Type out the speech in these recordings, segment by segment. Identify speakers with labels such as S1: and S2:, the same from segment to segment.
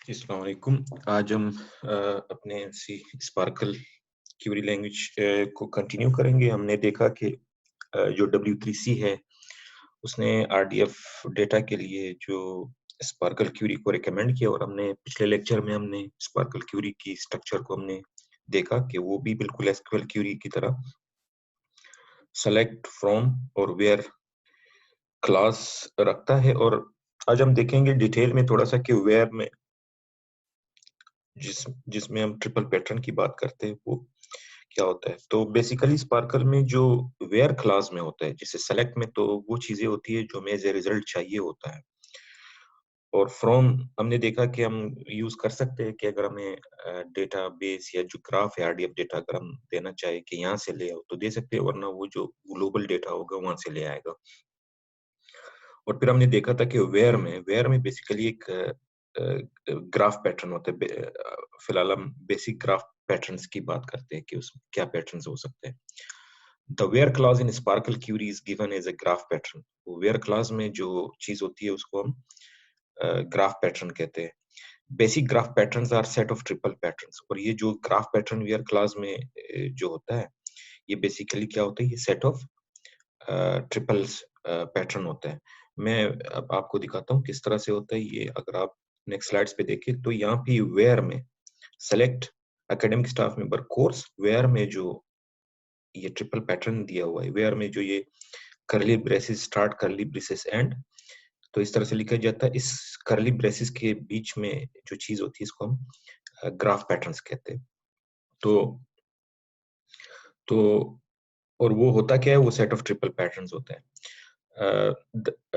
S1: जी, अस्सलाम वालेकुम। आज हम अपने सी स्पार्कल क्वेरी लैंग्वेज को कंटिन्यू करेंगे। हमने देखा कि जो W3C है, उसने RDF डेटा के लिए जो स्पार्कल क्वेरी को रिकमेंड किया और हमने पिछले लेक्चर में हमने स्पार्कल क्वेरी की स्ट्रक्चर को हमने देखा कि वो भी बिल्कुल एसक्यूएल क्वेरी की तरह सेलेक्ट, फ्रॉम और वेयर क्लास रखता है। और आज हम देखेंगे डिटेल में थोड़ा-सा कि वेयर में जिसमें हम ट्रिपल पैटर्न की बात करते हैं, वो क्या होता है। तो बेसिकली स्पार्कल में जो वेयर क्लास में होता है, जैसे सेलेक्ट में तो वो चीजें होती है जो हमें एज ए रिजल्ट चाहिए होता है। और फ्रॉम हमने देखा कि हम यूज कर सकते हैं कि अगर हमें डेटाबेस या जो ग्राफ है आरडीएफ डेटा अगर हम देना चाहे कि यहाँ से ले आओ तो दे सकते हैं, वरना वो जो ग्लोबल डेटा होगा वहां से ले आएगा। और फिर हमने देखा था कि वेयर में बेसिकली एक ग्राफ पैटर्न होता है। फिलहाल हम बेसिक ग्राफ पैटर्न्स की बात करते हैं कि उसमें क्या पैटर्न्स हो सकते हैं। The where clause in SPARQL query is given as a graph pattern. Where clause में जो चीज होती है उसको हम ग्राफ पैटर्न कहते हैं। Basic graph patterns are set of triple patterns. और ये जो ग्राफ पैटर्न वेयर क्लॉज में जो होता है, ये बेसिकली क्या होता है, ये सेट ऑफ ट्रिपल्स पैटर्न होता है। मैं अब आपको दिखाता हूँ किस तरह से होता है ये। अगर आप नेक्स्ट स्लाइड्स पे देखें तो यहाँ पे वेयर में select academic staff member course, where में जो ये ट्रिपल पैटर्न दिया हुआ है, वेयर में जो ये करली ब्रेसेस स्टार्ट, करली ब्रेसेस एंड, तो इस तरह से लिखा जाता है। इस करली ब्रेसेस के बीच में जो चीज होती है इसको हम ग्राफ पैटर्न्स कहते हैं। तो तो और वो होता क्या है, वो सेट ऑफ ट्रिपल पैटर्न्स होता है।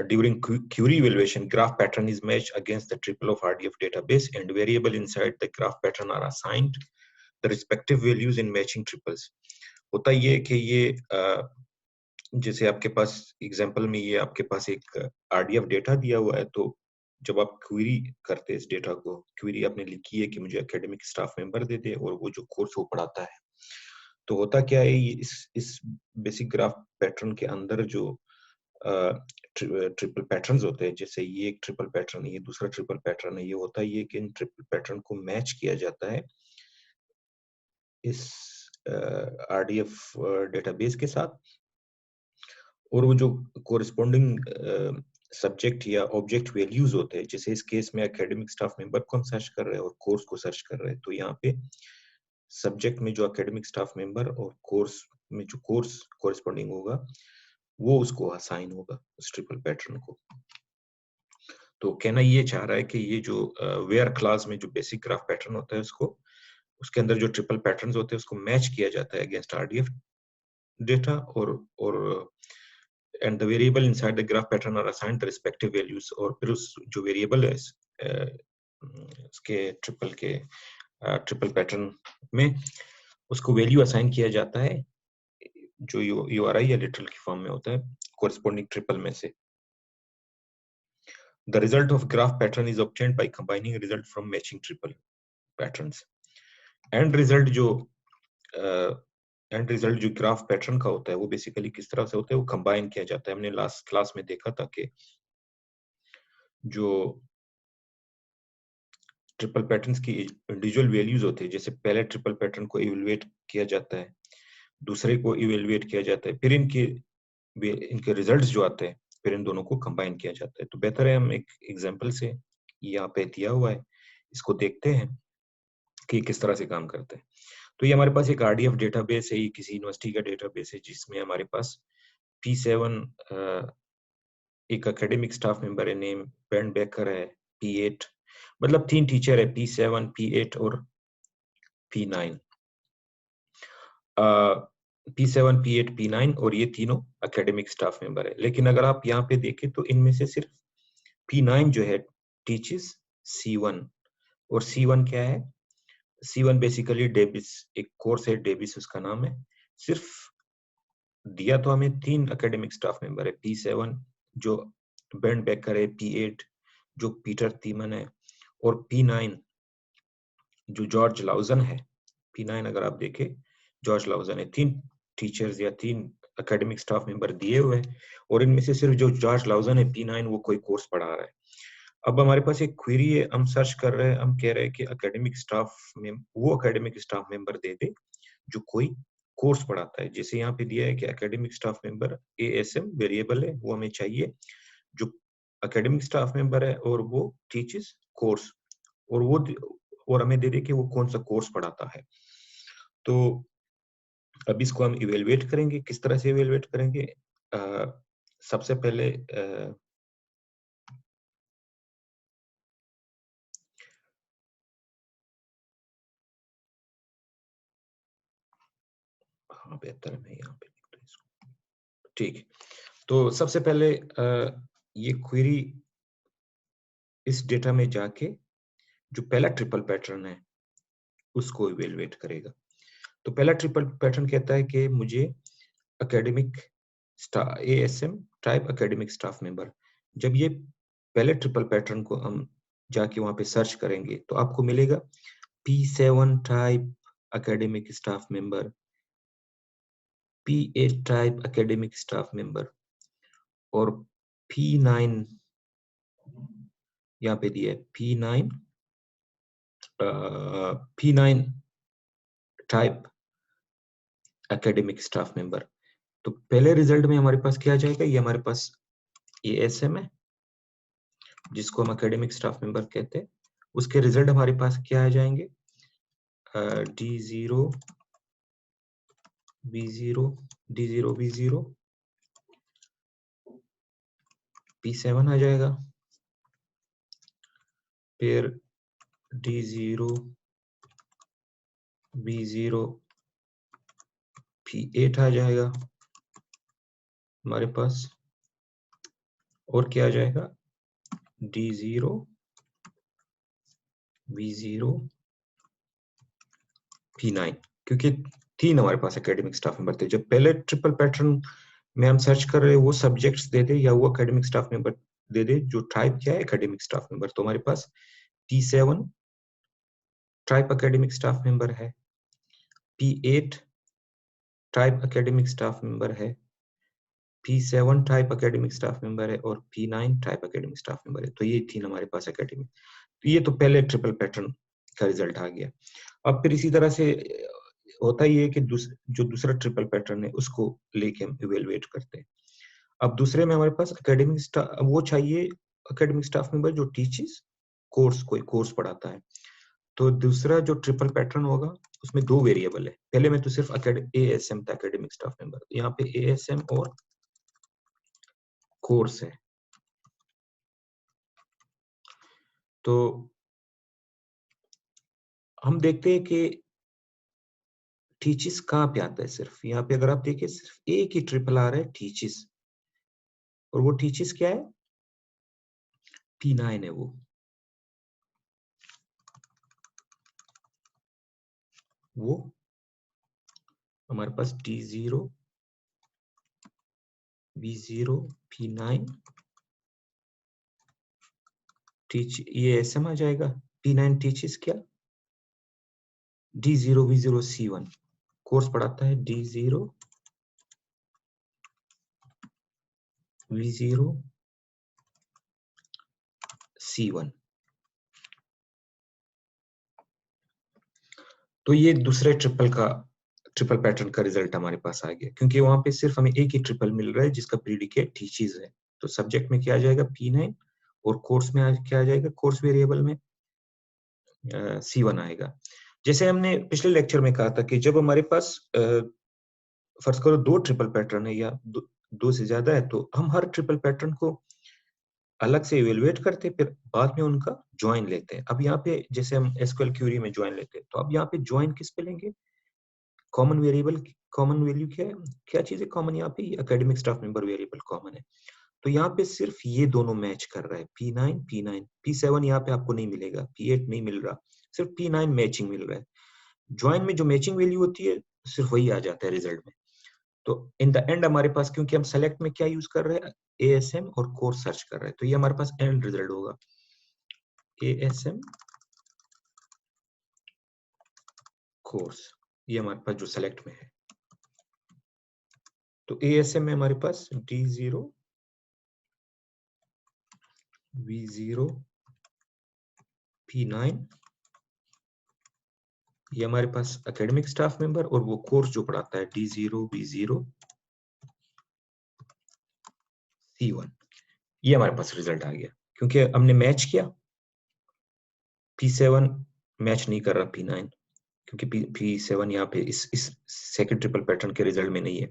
S1: During query evaluation, graph pattern is matched against the triple of RDF database, and variable inside the graph pattern are assigned the respective values in matching triples. होता ये कि ये जैसे आपके पास example में ये आपके पास एक RDF डेटा दिया हुआ है, तो जब आप क्वेरी करते हैं इस डेटा को, क्वेरी आपने लिखी है कि मुझे एकेडमिक स्टाफ मेंबर दे दे और वो जो कोर्स वो पढ़ाता है, तो होता क्या है, ये इस बेसिक ग्राफ पैटर्न के अंदर जो ट्रिपल पैटर्न्स होते हैं, जैसे ये एक ट्रिपल पैटर्न है, ये दूसरा ट्रिपल पैटर्न है, ये होता है ये कि इन ट्रिपल पैटर्न को मैच किया जाता है इस आरडीएफ डेटाबेस के साथ। और वो जो कोरिस्पोंडिंग सब्जेक्ट या ऑब्जेक्ट वैल्यूज होते हैं, जैसे इस केस में एकेडमिक स्टाफ मेंबर को हम सर्च कर रहे हैं और कोर्स को सर्च कर रहे हैं, तो यहाँ पे सब्जेक्ट में जो एकेडमिक स्टाफ मेंबर और कोर्स में जो कोर्स कोरिस्पोंडिंग होगा वो उसको असाइन होगा उस ट्रिपल पैटर्न को। तो कहना ये चाह रहा है कि ये जो वेयर क्लास में जो बेसिक ग्राफ पैटर्न होता है उसको, उसके अंदर जो ट्रिपल पैटर्न्स होते हैं उसको मैच किया जाता है अगेंस्ट आरडीएफ डेटा, और and the variable inside the graph pattern are assigned the respective values. और फिर उस जो वेरिएबल है इसके ट्रिपल पैटर्न में उसको वैल्यू असाइन किया जाता है जो यूआरआई या लिटरल की फॉर्म में होता है कोरिस्पोंडिंग ट्रिपल में से। The result of graph pattern is obtained by combining result from matching triple patterns. End result जो ग्राफ पैटर्न का होता है वो बेसिकली किस तरह से होता है, वो कंबाइन किया जाता है। हमने लास्ट क्लास में देखा था कि जो ट्रिपल पैटर्न्स की इंडिविजुअल वैल्यूज होती है, जैसे पहले ट्रिपल पैटर्न को इवेलुएट किया जाता है, दूसरे को इवेलुएट किया जाता है, फिर इनके रिजल्ट्स जो आते हैं फिर इन दोनों को कंबाइन किया जाता है। तो बेहतर है हम एक एग्जांपल से, यहाँ पे दिया हुआ है, इसको देखते हैं कि किस तरह से काम करता है। तो ये हमारे पास एक आरडीएफ डेटाबेस है, ये किसी यूनिवर्सिटी का डेटाबेस है जिसमें हमारे पास P7 एक एकेडमिक स्टाफ मेंबर है, नेम बेन बेकर है, P8 मतलब 3 टीचर है, P7 P8 और P9। P7 P8 P9 और ये तीनों एकेडमिक स्टाफ मेंबर है। लेकिन अगर आप यहाँ पे देखें तो इनमें से सिर्फ P9 जो है टीचेस C1, और C1 क्या है, C1 बेसिकली डेबिस, एक कोर्स है डेबिस उसका नाम है। सिर्फ दिया तो हमें 3 एकेडमिक स्टाफ मेंबर है, P7 जो बेंट बेकर है, P8 जो पीटर थीमन है, और P9 जो जॉर्ज लाउजन है। P9 अगर आप देखें जॉर्ज लाउजन है। 3 टीचर्स या 3 एकेडमिक स्टाफ मेंबर दिए हुए हैं, और इनमें से सिर्फ जो जॉर्ज लाउजन है P9 वो कोई कोर्स पढ़ा रहा है। अब हमारे पास एक क्वेरी है, हम सर्च कर रहे हैं, हम कह रहे हैं कि एकेडमिक स्टाफ में वो एकेडमिक स्टाफ मेंबर दे दे जो कोई कोर्स पढ़ाता है। जैसे यहाँ पे दिया है कि academic staff member ASM variable है, वो हमें चाहिए जो एकेडमिक स्टाफ मेंबर है और वो टीचेस कोर्स, और वो और हमें दे दे कि वो कौन सा कोर्स पढ़ाता है। तो अब इसको हम इवेलुएट करेंगे। किस तरह से इवेलुएट करेंगे? सबसे पहले हाँ, बेहतर है मैं यहाँ पे लिखता हूँ इसको। ठीक है। तो सबसे पहले ये क्वेरी इस डेटा में जाके जो पहला ट्रिपल पैटर्न है उसको इवेलुएट करेगा। तो पहला ट्रिपल पैटर्न कहता है कि मुझे academic ASM type academic staff member. जब ये पहले ट्रिपल पैटर्न को हम जाके वहां पे सर्च करेंगे तो आपको मिलेगा P7 type academic staff member, P8 type academic staff member और P9 यहाँ पे दिया है P9 type academic staff member. तो पहले रिजल्ट में हमारे पास क्या आ जाएगा? ये हमारे पास एएसएम है जिसको हम एकेडमिक स्टाफ मेंबर कहते हैं। उसके रिजल्ट हमारे पास क्या आ जाएंगे? D0 B0 D0 B0 P7 आ जाएगा, फिर D0 B0 P8 आ जाएगा हमारे पास, और क्या आ जाएगा? D0 B0 P9, क्योंकि 3 हमारे पास एकेडमिक स्टाफ मेंबर थे। जब पहले ट्रिपल पैटर्न में हम सर्च कर रहे हैं वो सब्जेक्ट्स दे दे या वो एकेडमिक स्टाफ मेंबर दे दे जो टाइप क्या है एकेडमिक स्टाफ मेंबर, तो हमारे पास P7 type academic staff member है, P8 type academic staff member है, P7 type academic staff member है और P9 type academic staff member है। तो ये 3 हमारे पास एकेडमिक। तो ये तो पहले ट्रिपल पैटर्न का रिजल्ट आ गया। अब फिर इसी तरह से होता ही है कि जो दूसरा ट्रिपल पैटर्न है उसको लेके हम इवेलुएट करते हैं। अब दूसरे में हमारे पास एकेडमिक स्टाफ वो चाहिए, एकेडमिक स्टाफ मेंबर जो टीचेस कोर्स कोई कोर्स पढ़ाता है। तो दूसरा जो ट्रिपल पैटर्न होगा उसमें 2 वेरिएबल है। पहले में तो सिर्फ एएसएम था एकेडमिक स्टाफ मेंबर, यहाँ पे एएसएम और कोर्स है। तो हम देखते हैं कि टीचेस कहाँ पे आता है। सिर्फ यहाँ पे अगर आप देखिए सिर्फ एक ही ट्रिपल आ रहा है टीचेस, और वो टीचेस क्या है? P9 है वो हमारे पास D0 B0 P9 टीच, ये एसएम आ जाएगा। P9 टीचेस क्या? D0 B0 C1 कोर्स पढ़ाता है, D0 V0 C1। तो ये दूसरे ट्रिपल पैटर्न का रिजल्ट हमारे पास आ गया, क्योंकि वहां पे सिर्फ हमें एक ही ट्रिपल मिल रहा है जिसका प्रीडिकेट टीचीज है। तो सब्जेक्ट में क्या आ जाएगा? P9 और कोर्स में क्या आ जाएगा? कोर्स वेरिएबल में C1 आएगा। जैसे हमने पिछले लेक्चर में कहा था कि जब हमारे पास फर्ज करो 2 ट्रिपल पैटर्न है या 2 से ज्यादा है, तो हम हर ट्रिपल पैटर्न को अलग से इवेलुएट करते हैं, फिर बाद में उनका ज्वाइन लेते हैं। अब यहाँ पे जैसे हम एसक्यूएल क्यूरी में ज्वाइन लेते हैं, तो अब यहाँ पे ज्वाइन किस पे लेंगे? कॉमन वेरिएबल, कॉमन वैल्यू क्या है? क्या चीज है कॉमन? यहाँ पे academic staff member variable common है। तो यहाँ पे सिर्फ ये दोनों मैच कर रहा है, P9 P7 यहाँ पे आपको नहीं मिलेगा, P8 नहीं मिल रहा, सिर्फ P9 मैचिंग मिल रहा है। ज्वाइन में जो मैचिंग वैल्यू होती है सिर्फ वही आ जाता है रिजल्ट में। तो इन द एंड हमारे पास, क्योंकि हम सेलेक्ट में क्या यूज कर रहे हैं? एएसएम और कोर्स सर्च कर रहे हैं, तो ये हमारे पास एंड रिजल्ट होगा एएसएम कोर्स। ये हमारे पास जो सेलेक्ट में है, तो एएसएम में हमारे पास D0 V0 P9, ये हमारे पास एकेडमिक स्टाफ मेंबर, और वो कोर्स जो पढ़ाता है D0 B0 C1, ये हमारे पास रिजल्ट आ गया क्योंकि हमने मैच किया। P7 मैच नहीं कर रहा P9 क्योंकि P7 यहाँ पे इस सेकंड ट्रिपल पैटर्न के रिजल्ट में नहीं है।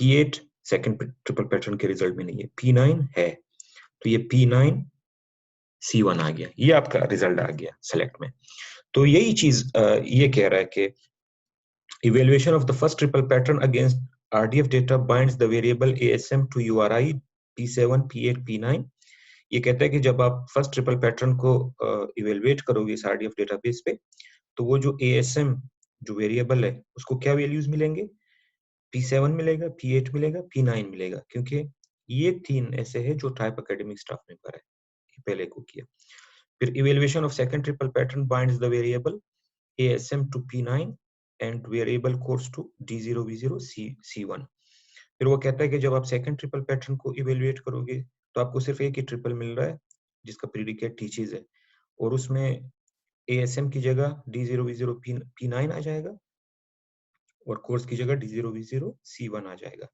S1: P8 सेकंड ट्रिपल पैटर्न के रिजल्ट में नहीं है, P9 है, तो ये P9 C1 आ गया, ये आपका रिजल्ट आ गया सेलेक्ट में। तो यही चीज ये कह रहा है कि evaluation of the first triple pattern against RDF data binds the variable ASM to URI P7 P8 P9। ये कहता है कि जब आप फर्स्ट ट्रिपल पैटर्न को इवेलुएट करोगे इस RDF डेटाबेस पे, तो वो जो ASM जो वेरिएबल है उसको क्या वैल्यूज मिलेंगे, P7 मिलेगा, P8 मिलेगा, P9 मिलेगा, क्योंकि ये तीन ऐसे है जो टाइप एकेडमिक स्टाफ मेंबर है, पहले को किया। फिर evaluation of second triple pattern binds the variable ASM to P9 and variable course to D0 B0 C1। फिर वो कहता है कि जब आप सेकंड ट्रिपल पैटर्न को इवेल्युएट करोगे तो आपको सिर्फ एक ही ट्रिपल मिल रहा है जिसका प्रीडिकेट टीचीज है, और उसमें ASM की जगह D0 B0 P9 आ जाएगा और कोर्स की जगह D0 B0 C1 आ जाएगा।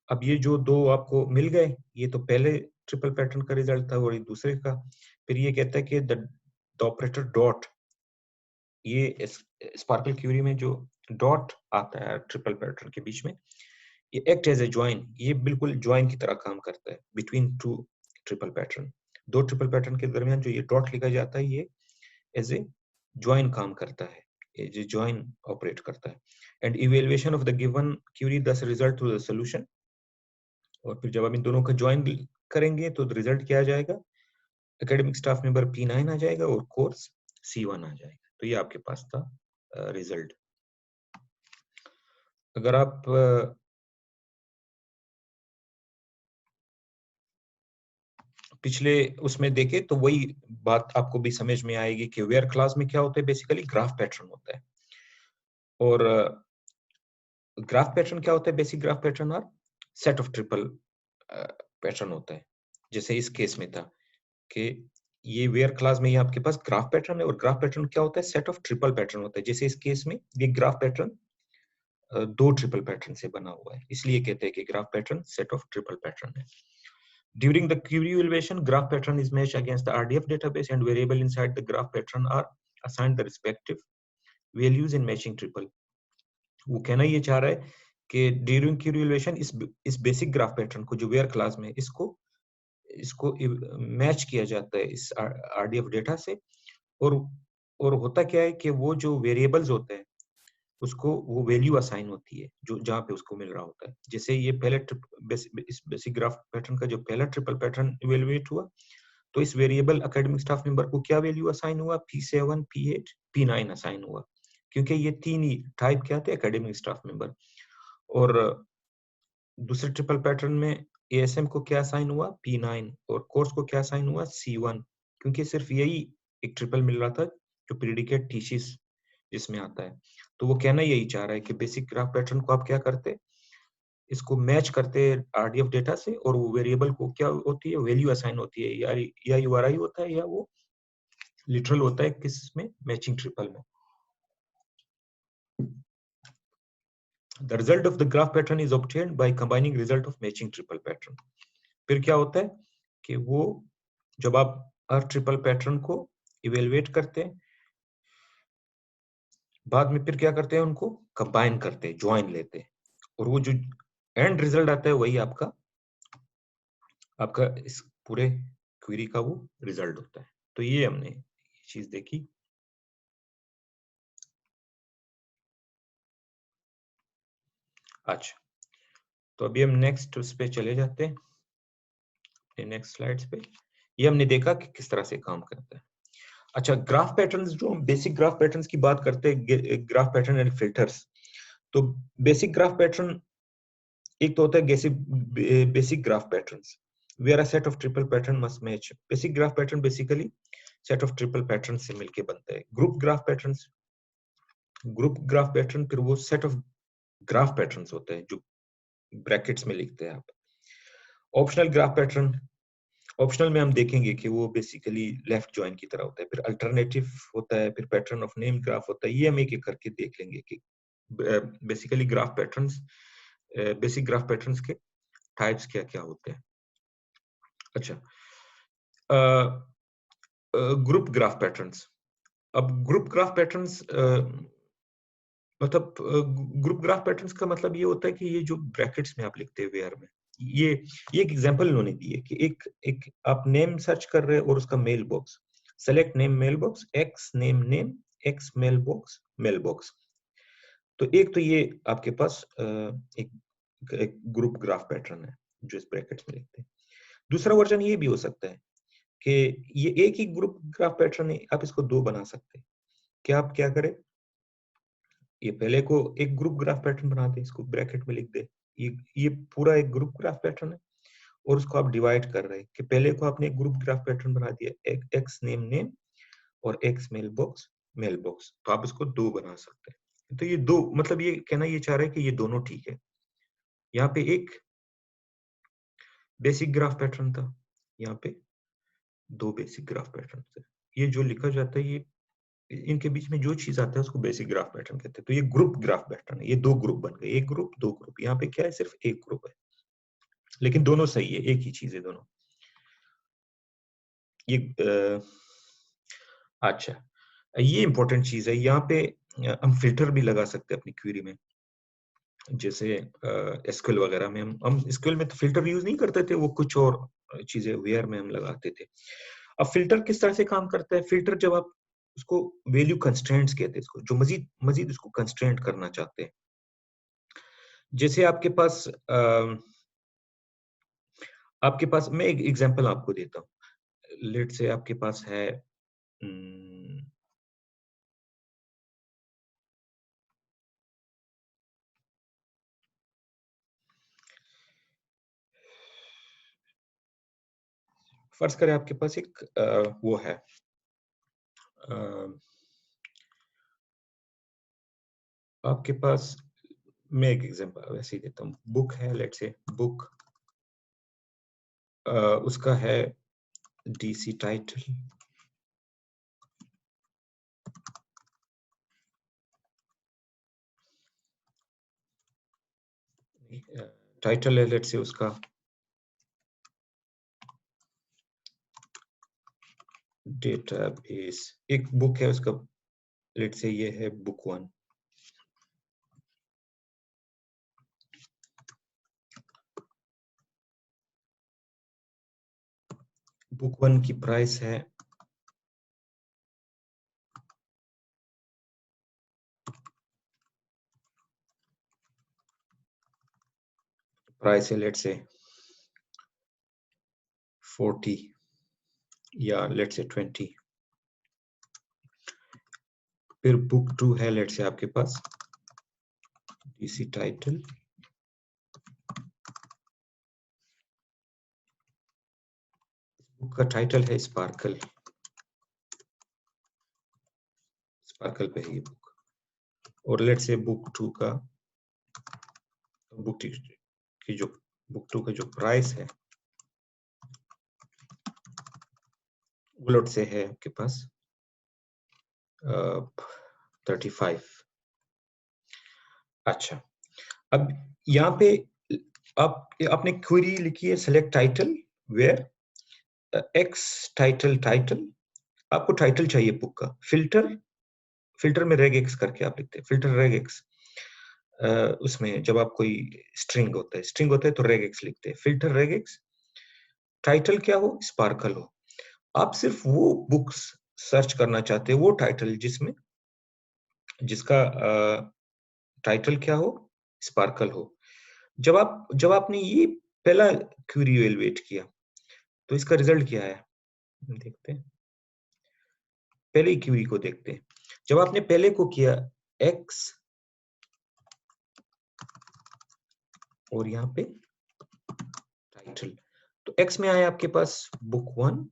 S1: अब ये जो दो आपको मिल गए, ये तो पहले ट्रिपल पैटर्न का रिजल्ट था और ये दूसरे का। फिर ये कहता है कि द ऑपरेटर डॉट, ये स्पार्कल क्यूरी में जो डॉट आता है ट्रिपल पैटर्न के बीच में, ये एक्ट एज ए ज्वाइन, ये बिल्कुल ज्वाइन की तरह काम करता है बिटवीन टू ट्रिपल पैटर्न। दो ट्रिपल पैटर्न के दरमियान जो ये डॉट लिखा जाता है, ये एज ए ज्वाइन काम करता है, एज ए ज्वाइन ऑपरेट करता है। And evaluation of the given query दस रिजल्ट टू द सॉल्यूशन, और फिर जब हम इन दोनों का ज्वाइन करेंगे तो रिजल्ट क्या आ जाएगा, एकेडमिक स्टाफ मेंबर P9 आ जाएगा और कोर्स C1 आ जाएगा। तो ये आपके पास था रिजल्ट। अगर आप पिछले उसमें देखें तो वही बात आपको भी समझ में आएगी कि वेयर क्लास में क्या होता है, बेसिकली ग्राफ पैटर्न होता है। और ग्राफ पैटर्न क्या होता है, बेसिक ग्राफ पैटर्न और सेट ऑफ ट्रिपल पैटर्न होता है। जैसे इस केस में था कि ये वेयर क्लास में ये आपके पास ग्राफ पैटर्न है, और ग्राफ पैटर्न क्या होता है, सेट ऑफ ट्रिपल पैटर्न होता है। जैसे इस केस में ये ग्राफ पैटर्न दो ट्रिपल पैटर्न से बना हुआ है, इसलिए कहते हैं कि graph pattern set of triple pattern है। During the query evaluation, graph pattern is matched against the RDF database and variable inside the graph pattern are assigned the respective values in matching triple। वो कहना ये चाह रहा है कि during Curie evaluation इस basic graph pattern को जो वेयर क्लास में इसको मैच किया जाता है इस RDF डेटा से, और होता क्या है कि वो जो वेरिएबल्स होते हैं उसको वो वैल्यू असाइन होती है जो जहां पे उसको मिल रहा होता है। जैसे ये पहले इस बेसिक ग्राफ पैटर्न का जो पहला ट्रिपल पैटर्न इवेल्युएट हुआ, तो इस वेरिएबल एकेडमिक स्टाफ मेंबर को क्या वैल्यू असाइन हुआ, P7 P8 P9 असाइन हुआ, क्योंकि ये तीन ही टाइप क्या थे, एकेडमिक स्टाफ मेंबर। और दूसरे ट्रिपल पैटर्न में ASM को क्या असाइन हुआ, P9, और कोर्स को क्या असाइन हुआ, C1, क्योंकि सिर्फ यही एक ट्रिपल मिल रहा था जो प्रीडिकेट थीसिस जिसमें आता है। तो वो कहना यही चाह रहा है कि बेसिक ग्राफ पैटर्न को आप क्या करते, इसको मैच करते RDF डेटा से, और वो वेरिएबल को क्या होती है, वैल्यू असाइन होती है, या URI होता है या वो लिटरल होता है किसमें, मैचिंग ट्रिपल में। The result of the graph pattern is obtained by combining result of matching triple pattern। फिर क्या होता है कि वो जब आप हर ट्रिपल पैटर्न को इवेलुएट करते हैं, बाद में फिर क्या करते हैं, उनको कंबाइन करते हैं, ज्वाइन लेते हैं, और वो जो एंड रिजल्ट आता है वही आपका इस पूरे क्वेरी का वो रिजल्ट होता है। तो ये हमने चीज देखी। अच्छा, तो अभी हम नेक्स्ट उस पे चले जाते हैं, नेक्स्ट स्लाइड्स पे। ये हमने देखा कि किस तरह से काम करता है। अच्छा, ग्राफ पैटर्न्स, जो हम बेसिक ग्राफ पैटर्न्स की बात करते हैं, ग्राफ पैटर्न एंड फिल्टर्स। तो बेसिक ग्राफ पैटर्न एक तो होता है basic graph patterns where a set of triple pattern must match. Basic graph pattern basically set of triple pattern से मिलके बनता है। ग्रुप ग्राफ पैटर्न फिर वो सेट ऑफ ग्राफ पैटर्न्स होते हैं जो ब्रैकेट्स में लिखते हैं आप। ऑप्शनल ग्राफ पैटर्न ऑप्शनल में हम देखेंगे कि वो बेसिकली लेफ्ट जॉइन की तरह होता है, फिर अल्टरनेटिव होता है, फिर पैटर्न ऑफ नेम ग्राफ होता है। ये हम एक एक करके देख लेंगे कि basically graph patterns, basic graph patterns के टाइप्स क्या क्या होते हैं। अच्छा, ग्रुप ग्राफ पैटर्न्स। अब ग्रुप ग्राफ पैटर्न्स मतलब ग्रुप ग्राफ पैटर्न्स का मतलब ये होता है कि ये जो ब्रैकेट्स में आप लिखते हैं वेयर में, ये एक एग्जांपल उन्होंने दी है कि एक एक आप नेम सर्च कर रहे हैं और उसका mailbox, select name mailbox, X name name, X mail box. तो एक तो ये आपके पास एक ग्रुप ग्राफ पैटर्न है जो इस ब्रैकेट्स में लिखते हैं। दूसरा वर्जन ये भी हो सकता है कि ये एक ही ग्रुप ग्राफ पैटर्न है, आप इसको दो बना सकते हैं। क्या आप क्या करें, ये पहले को एक ग्रुप ग्राफ पैटर्न बना दे, इसको ब्रैकेट में लिख दे, ये पूरा एक ग्रुप ग्राफ पैटर्न है, और उसको आप डिवाइड कर रहे हैं कि पहले को आपने एक ग्रुप ग्राफ पैटर्न बना दिया, एक्स नेम नेम और एक्स मेल बॉक्स, तो आप इसको दो बना सकते हैं। तो ये दो मतलब ये कहना ये चाह रहे हैं कि ये दोनों ठीक है। यहाँ पे एक बेसिक ग्राफ पैटर्न था, यहाँ पे दो बेसिक ग्राफ पैटर्न थे। ये जो लिखा जाता है, ये इनके बीच में जो चीज आता है उसको बेसिक ग्राफ पैटर्न कहते हैं। तो ये ग्रुप ग्राफ पैटर्न है, ये दो ग्रुप बन गए, एक ग्रुप दो ग्रुप। यहाँ पे क्या है, सिर्फ एक ग्रुप है, लेकिन दोनों सही है, एक ही चीज है दोनों। ये अच्छा, ये इंपॉर्टेंट चीज है। यहाँ पे हम फिल्टर भी लगा सकते हैं अपनी क्वेरी में, जैसे एसक्यूएल वगैरह में हम एसक्यूएल में तो फिल्टर यूज नहीं करते थे, वो कुछ और चीजें वेयर में हम लगाते थे। अब फिल्टर किस तरह से काम करता है, फिल्टर जब आप उसको वैल्यू कंस्ट्रेंट्स कहते हैं इसको, जो मजीद मजीद उसको कंस्ट्रेंट करना चाहते हैं। जैसे आपके पास मैं एक एग्जांपल आपको देता हूँ। लेट से आपके पास है फर्ज करें आपके पास एक वो है, आपके पास मैं एक एग्जांपल वैसे ही देता हूँ, बुक है, लेट से बुक, उसका है डीसी टाइटल, टाइटल है लेट से उसका डेटाबेस, एक बुक है उसका, लेट से ये है बुक 1। बुक 1 की प्राइस है लेट से 40 या लेट से 20। फिर बुक 2 है लेट से आपके पास डीसी टाइटल, बुक का टाइटल है स्पार्कल, स्पार्कल पे है ये बुक। और लेट से बुक 2 का बुक की जो बुक 2 का जो प्राइस है वो लेट से है आपके पास 35। अच्छा, अब यहाँ पे आपने क्वेरी लिखी है select title where X title title, आपको टाइटल चाहिए बुक का, फिल्टर में रेग एक्स करके आप लिखते हैं, फिल्टर रेग एक्स। उसमें जब आप कोई स्ट्रिंग होता है तो रेग एक्स लिखते हैं, फिल्टर रेग एक्स, टाइटल क्या हो, स्पार्कल हो। आप सिर्फ वो बुक्स सर्च करना चाहते हैं, वो टाइटल जिसका टाइटल क्या हो, स्पार्कल हो। जब आपने ये पहला क्वेरी इवैल्यूएट किया तो इसका रिजल्ट क्या है, देखते हैं। पहले क्वेरी को देखते हैं। जब आपने पहले को किया एक्स और यहाँ पे टाइटल, तो एक्स में आया आपके पास बुक 1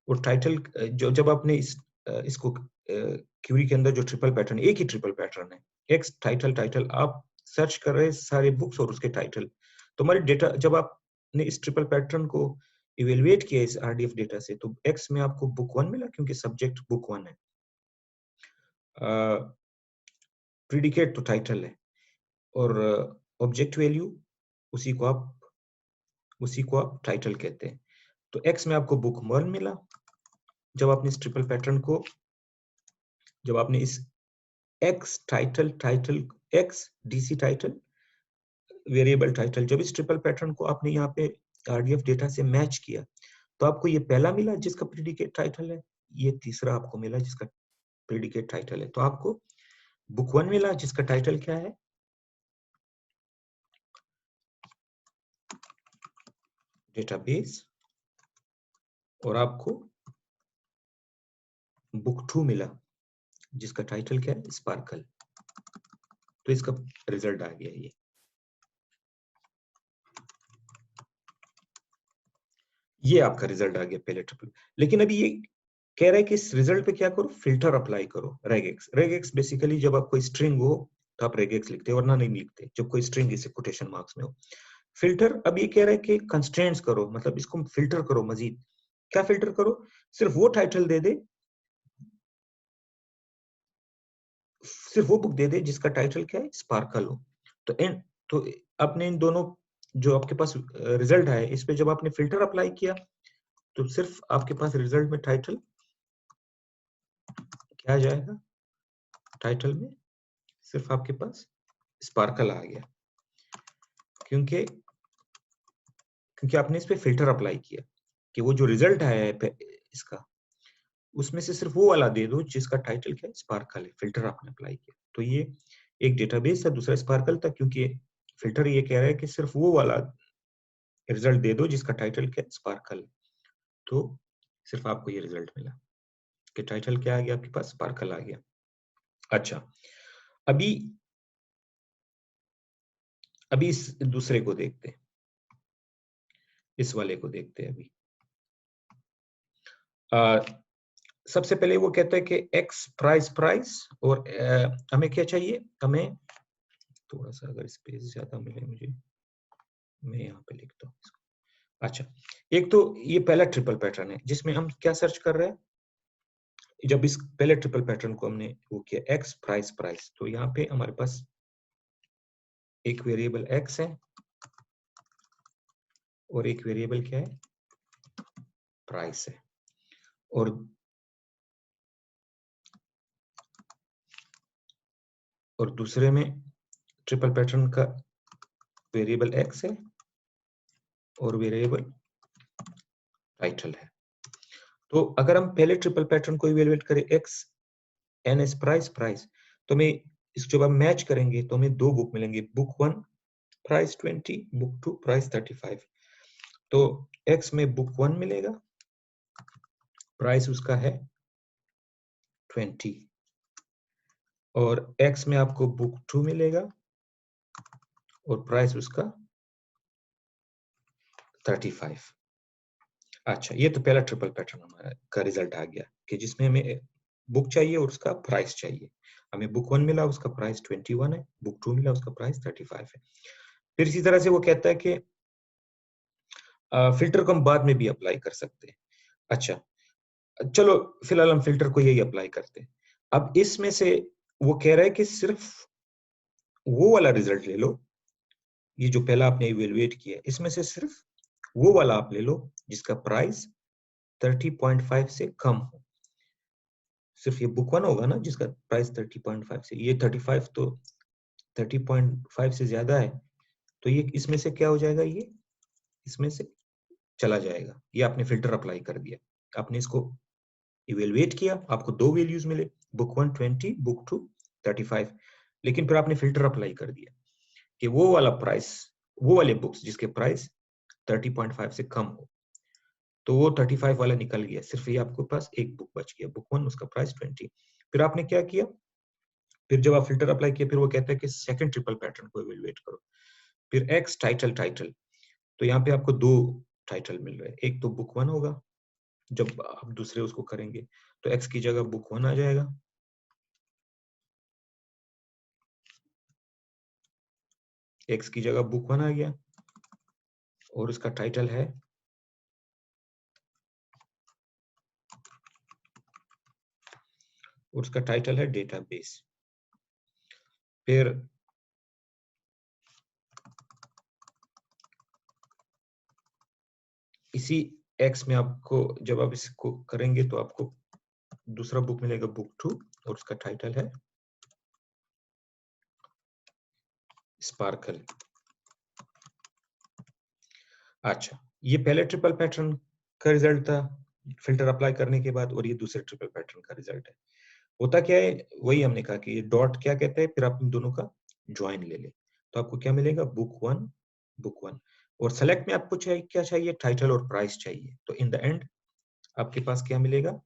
S1: और टाइटल, जब आपने इसको क्वेरी के अंदर जो ट्रिपल पैटर्न, एक ही ट्रिपल पैटर्न है, एक्स टाइटल टाइटल, आप सर्च कर रहे हैं सारे बुक्स और उसके टाइटल। तो हमारे डेटा, जब आपने इस ट्रिपल पैटर्न को इवेलुएट किया इस आरडीएफ डेटा से, तो एक्स में आपको बुक 1 मिला क्योंकि सब्जेक्ट बुक 1 है, प्रीडिकेट तो टाइटल है, और ऑब्जेक्ट वैल्यू उसी को आप टाइटल कहते हैं। तो एक्स में आपको बुक 1 मिला। जब आपने इस ट्रिपल पैटर्न को, जब आपने इस x title x DC title variable title, जब इस ट्रिपल पैटर्न को आपने यहाँ पे आरडीएफ डेटा से मैच किया, तो आपको ये पहला मिला जिसका प्रीडिकेट टाइटल है, ये तीसरा आपको मिला जिसका प्रीडिकेट टाइटल है। तो आपको बुक 1 मिला जिसका टाइटल क्या है, डेटाबेस, और आपको बुक 2 मिला जिसका टाइटल क्या है, स्पार्कल। तो इसका रिजल्ट आ गया ये आपका रिजल्ट आ गया पहले ट्रिपल। लेकिन अभी ये कह रहा है कि इस रिजल्ट पे क्या करो, फिल्टर अप्लाई करो, रेगेक्स। रेगेक्स बेसिकली जब आप कोई स्ट्रिंग हो तो आप रेगेक्स लिखते हो, वरना नहीं लिखते जब कोई स्ट्रिंग इसे कोटेशन मार्क्स में हो। फिल्टर, अब ये कह रहा है कि कंस्ट्रेंट्स करो, मतलब इसको फिल्टर करो मजीद। क्या फिल्टर करो, सिर्फ वो टाइटल दे दे, सिर्फ वो बुक दे दे जिसका टाइटल क्या है, स्पार्कल हो। तो आपने इन दोनों जो आपके पास रिजल्ट आए, इस पे जब आपने फिल्टर अप्लाई किया तो सिर्फ आपके पास रिजल्ट में टाइटल क्या आ जाएगा, टाइटल में सिर्फ आपके पास स्पार्कल आ गया, क्योंकि क्योंकि आपने इस पे फिल्टर अप्लाई किया कि वो जो रिजल्ट आया है इसका, उसमें से सिर्फ वो वाला दे दो जिसका टाइटल क्या है, स्पार्कल है। फिल्टर आपने अप्लाई किया। तो ये एक डेटाबेस था, दूसरा स्पार्कल था, क्योंकि फिल्टर ये कह रहा है कि सिर्फ वो वाला रिजल्ट दे दो जिसका टाइटल क्या है, स्पार्कल। तो सिर्फ आपको ये रिजल्ट मिला कि टाइटल क्या आ गया आपके पास, स्पार्कल आ गया। अच्छा, अभी अभी इस दूसरे को देखते हैं, इस वाले को देखते हैं अभी। सबसे पहले वो कहता है कि एक्स प्राइस और हमें क्या चाहिए, हमें थोड़ा सा अगर स्पेस ज्यादा मिले मुझे, मैं यहाँ पे लिखता हूँ इसको। अच्छा, एक तो ये पहला ट्रिपल पैटर्न है जिसमें हम क्या सर्च कर रहे हैं। जब इस पहले ट्रिपल पैटर्न को हमने वो किया एक्स प्राइस, तो यहाँ पे हमारे पास एक वेरिएबल एक्स है और एक वेरिएबल क्या है, प्राइस है, और दूसरे में ट्रिपल पैटर्न का वेरिएबल एक्स है और वेरिएबल टाइटल है। तो अगर हम पहले ट्रिपल पैटर्न को इवेलुएट करें एक्स एन एस प्राइस, तो हमें इस जब हम मैच करेंगे तो हमें दो बुक मिलेंगे, बुक 1 प्राइस 20, बुक 2 प्राइस 35। तो एक्स में बुक 1 मिलेगा, प्राइस उसका है 20, और एक्स में आपको बुक 2 मिलेगा और प्राइस उसका 35। अच्छा, ये तो पहला ट्रिपल पैटर्न हमारा का रिजल्ट आ गया कि जिसमें हमें बुक चाहिए और उसका प्राइस चाहिए। हमें बुक 1 मिला, उसका प्राइस 21 है, बुक 2 मिला, उसका प्राइस 35 है। फिर इसी तरह से वो कहता है कि फिल्टर को हम बाद में भी अप्लाई कर सकते हैं। अच्छा, चलो फिलहाल हम फिल्टर को यही अप्लाई करते हैं। अब इसमें से वो कह रहा है कि सिर्फ वो वाला रिजल्ट ले लो, ये जो पहला आपने इवेलुएट किया, इसमें से सिर्फ वो वाला आप ले लो जिसका प्राइस 30.5 से कम हो। सिर्फ ये बुक 1 होगा ना जिसका प्राइस 30.5 से, ये 35 तो 30.5 से ज्यादा है, तो ये इसमें से क्या हो जाएगा, ये इसमें से चला जाएगा। ये आपने फिल्टर अप्लाई कर दिया, आपने इसको इवेलुएट किया, आपको दो वैल्यूज मिले, बुक 1 20, बुक 2 35। लेकिन फिर आपने फिल्टर अप्लाई कर दिया कि वो वाला प्राइस, वो वाले बुक्स जिसके प्राइस 30.5 से कम हो, तो वो 35 वाला निकल गया, सिर्फ ये आपके पास एक बुक बच गया, बुक 1, उसका प्राइस 20। फिर आपने क्या किया, फिर जब आप फिल्टर अप्लाई किया, फिर वो कहता है कि सेकंड ट्रिपल पैटर्न को इवेलुएट करो। फिर एक्स टाइटल, तो यहाँ पे आपको दो टाइटल मिल रहे हैं, एक तो बुक 1 होगा, जब आप दूसरे उसको करेंगे तो एक्स की जगह बुक 1 आ जाएगा, एक्स की जगह बुक 1 आ गया, और उसका टाइटल है और उसका टाइटल है डेटाबेस। फिर इसी एक्स में आपको जब आप इसको करेंगे तो आपको दूसरा बुक मिलेगा, बुक 2, और उसका टाइटल है स्पार्कल। अच्छा, ये पहले ट्रिपल पैटर्न का रिजल्ट था फिल्टर अप्लाई करने के बाद, और ये दूसरे ट्रिपल पैटर्न का रिजल्ट है। होता क्या है, वही हमने कहा कि ये डॉट क्या कहते हैं, फिर आप इन दोनों का ज्वाइन ले ले, तो आपको क्या मिलेगा, बुक 1, बुक 1। और सेलेक्ट में आपको चाहिए क्या, चाहिए टाइटल और प्राइस चाहिए। तो इन द एंड आपके पास क्या मिलेगा,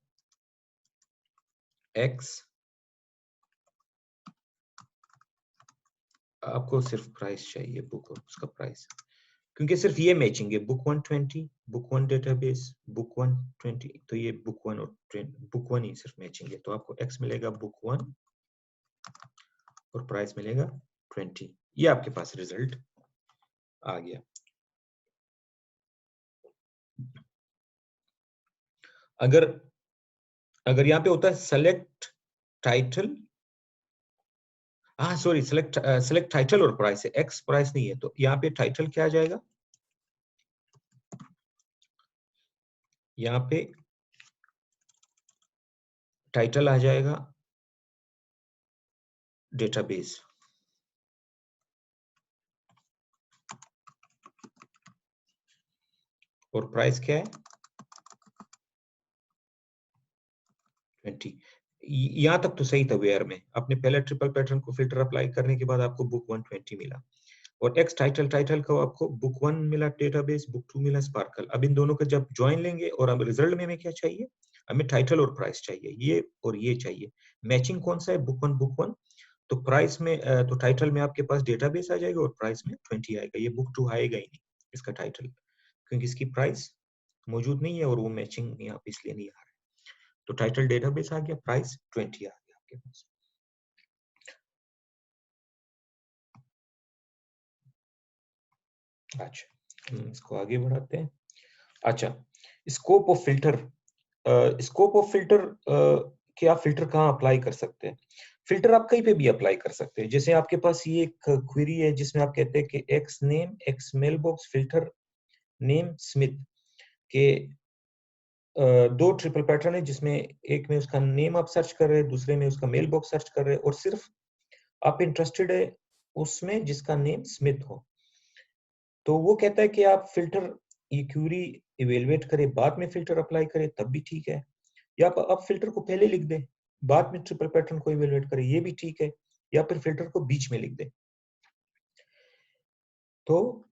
S1: एक्स, आपको सिर्फ प्राइस चाहिए, बुक और उसका प्राइस, क्योंकि सिर्फ ये मैचिंग है, बुक 120, बुक 1 डेटाबेस, बुक 120, तो ये बुक 1 और बुक 1 ही सिर्फ मैचिंग है। तो आपको एक्स मिलेगा बुक 1 और प्राइस मिलेगा 20। ये आपके पास रिजल्ट आ गया। अगर अगर यहाँ पे होता है सेलेक्ट टाइटल, हाँ सॉरी, सेलेक्ट टाइटल और प्राइस है, एक्स प्राइस नहीं है, तो यहाँ पे टाइटल क्या आ जाएगा, यहाँ पे टाइटल आ जाएगा डेटाबेस, और प्राइस क्या है 20। यहाँ तक तो सही था वेयर में, आपने पहले ट्रिपल पैटर्न को फिल्टर अप्लाई करने के बाद आपको बुक 120 मिला, और एक्स टाइटल टाइटल को आपको बुक 1 मिला डेटाबेस, बुक 2 मिला स्पार्कल। अब इन दोनों का जब ज्वाइन लेंगे, और अब रिजल्ट में हमें क्या चाहिए, हमें टाइटल और प्राइस चाहिए, ये और ये चाहिए। मैचिंग कौन सा है, बुक 1 बुक 1, तो प्राइस में तो टाइटल में आपके पास डेटाबेस आ जाएगा, और प्राइस में 20 आएगा। ये बुक 2 आएगा ही नहीं इसका टाइटल, क्योंकि इसकी प्राइस मौजूद नहीं है, और वो मैचिंग यहाँ पे इसलिए नहीं आ रहा है। तो टाइटल डेटाबेस आ गया, प्राइस 20 आ गया आपके पास। अच्छा, इसको आगे बढ़ाते हैं। अच्छा, scope of filter, scope of filter कि आप फिल्टर कहाँ अप्लाई कर सकते हैं। फिल्टर आप कहीं पे भी अप्लाई कर सकते हैं। जैसे आपके पास ये एक क्वेरी है जिसमें आप कहते हैं कि X name, X mail box, filter name Smith के दो ट्रिपल पैटर्न है, जिसमें एक में उसका नेम आप सर्च कर रहे हैं, दूसरे में उसका मेल बॉक्स सर्च कर रहे हैं, और सिर्फ आप इंटरेस्टेड है उसमें जिसका नेम स्मिथ हो। तो वो कहता है कि आप फिल्टर, ये क्यूरी इवेलुएट करें, बाद में फिल्टर अप्लाई करें, तब भी ठीक है, या आप फिल्टर को पहले लिख दें, बाद में ट्रिपल पैटर्न को इवेलुएट करें, ये भी ठीक है, या फिर फिल्टर को बीच में लिख दें, तो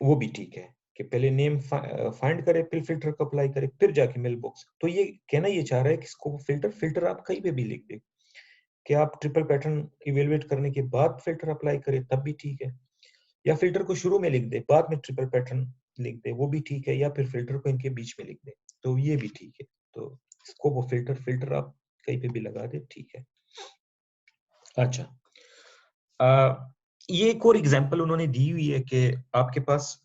S1: वो भी ठीक है कि पहले नेम फाइंड करें, फिर फिल्टर को अप्लाई करें, फिर जाके मेल बॉक्स। तो ये कहना ये चाह रहा है कि इसको फिल्टर फिल्टर आप कहीं पे भी लिख दें, कि आप ट्रिपल पैटर्न इवेलुएट करने के बाद फिल्टर अप्लाई करें, तब भी ठीक है, या फिल्टर को शुरू में लिख दे, बाद में ट्रिपल पैटर्न लिख दे, वो भी ठीक है, या फिर फिल्टर को इनके बीच में लिख दे, तो ये भी ठीक है। तो स्कोप ऑफ फिल्टर, फिल्टर आप कहीं पे भी लगा दे, ठीक है। अच्छा, ये एक और एग्जांपल उन्होंने दी हुई है कि आपके पास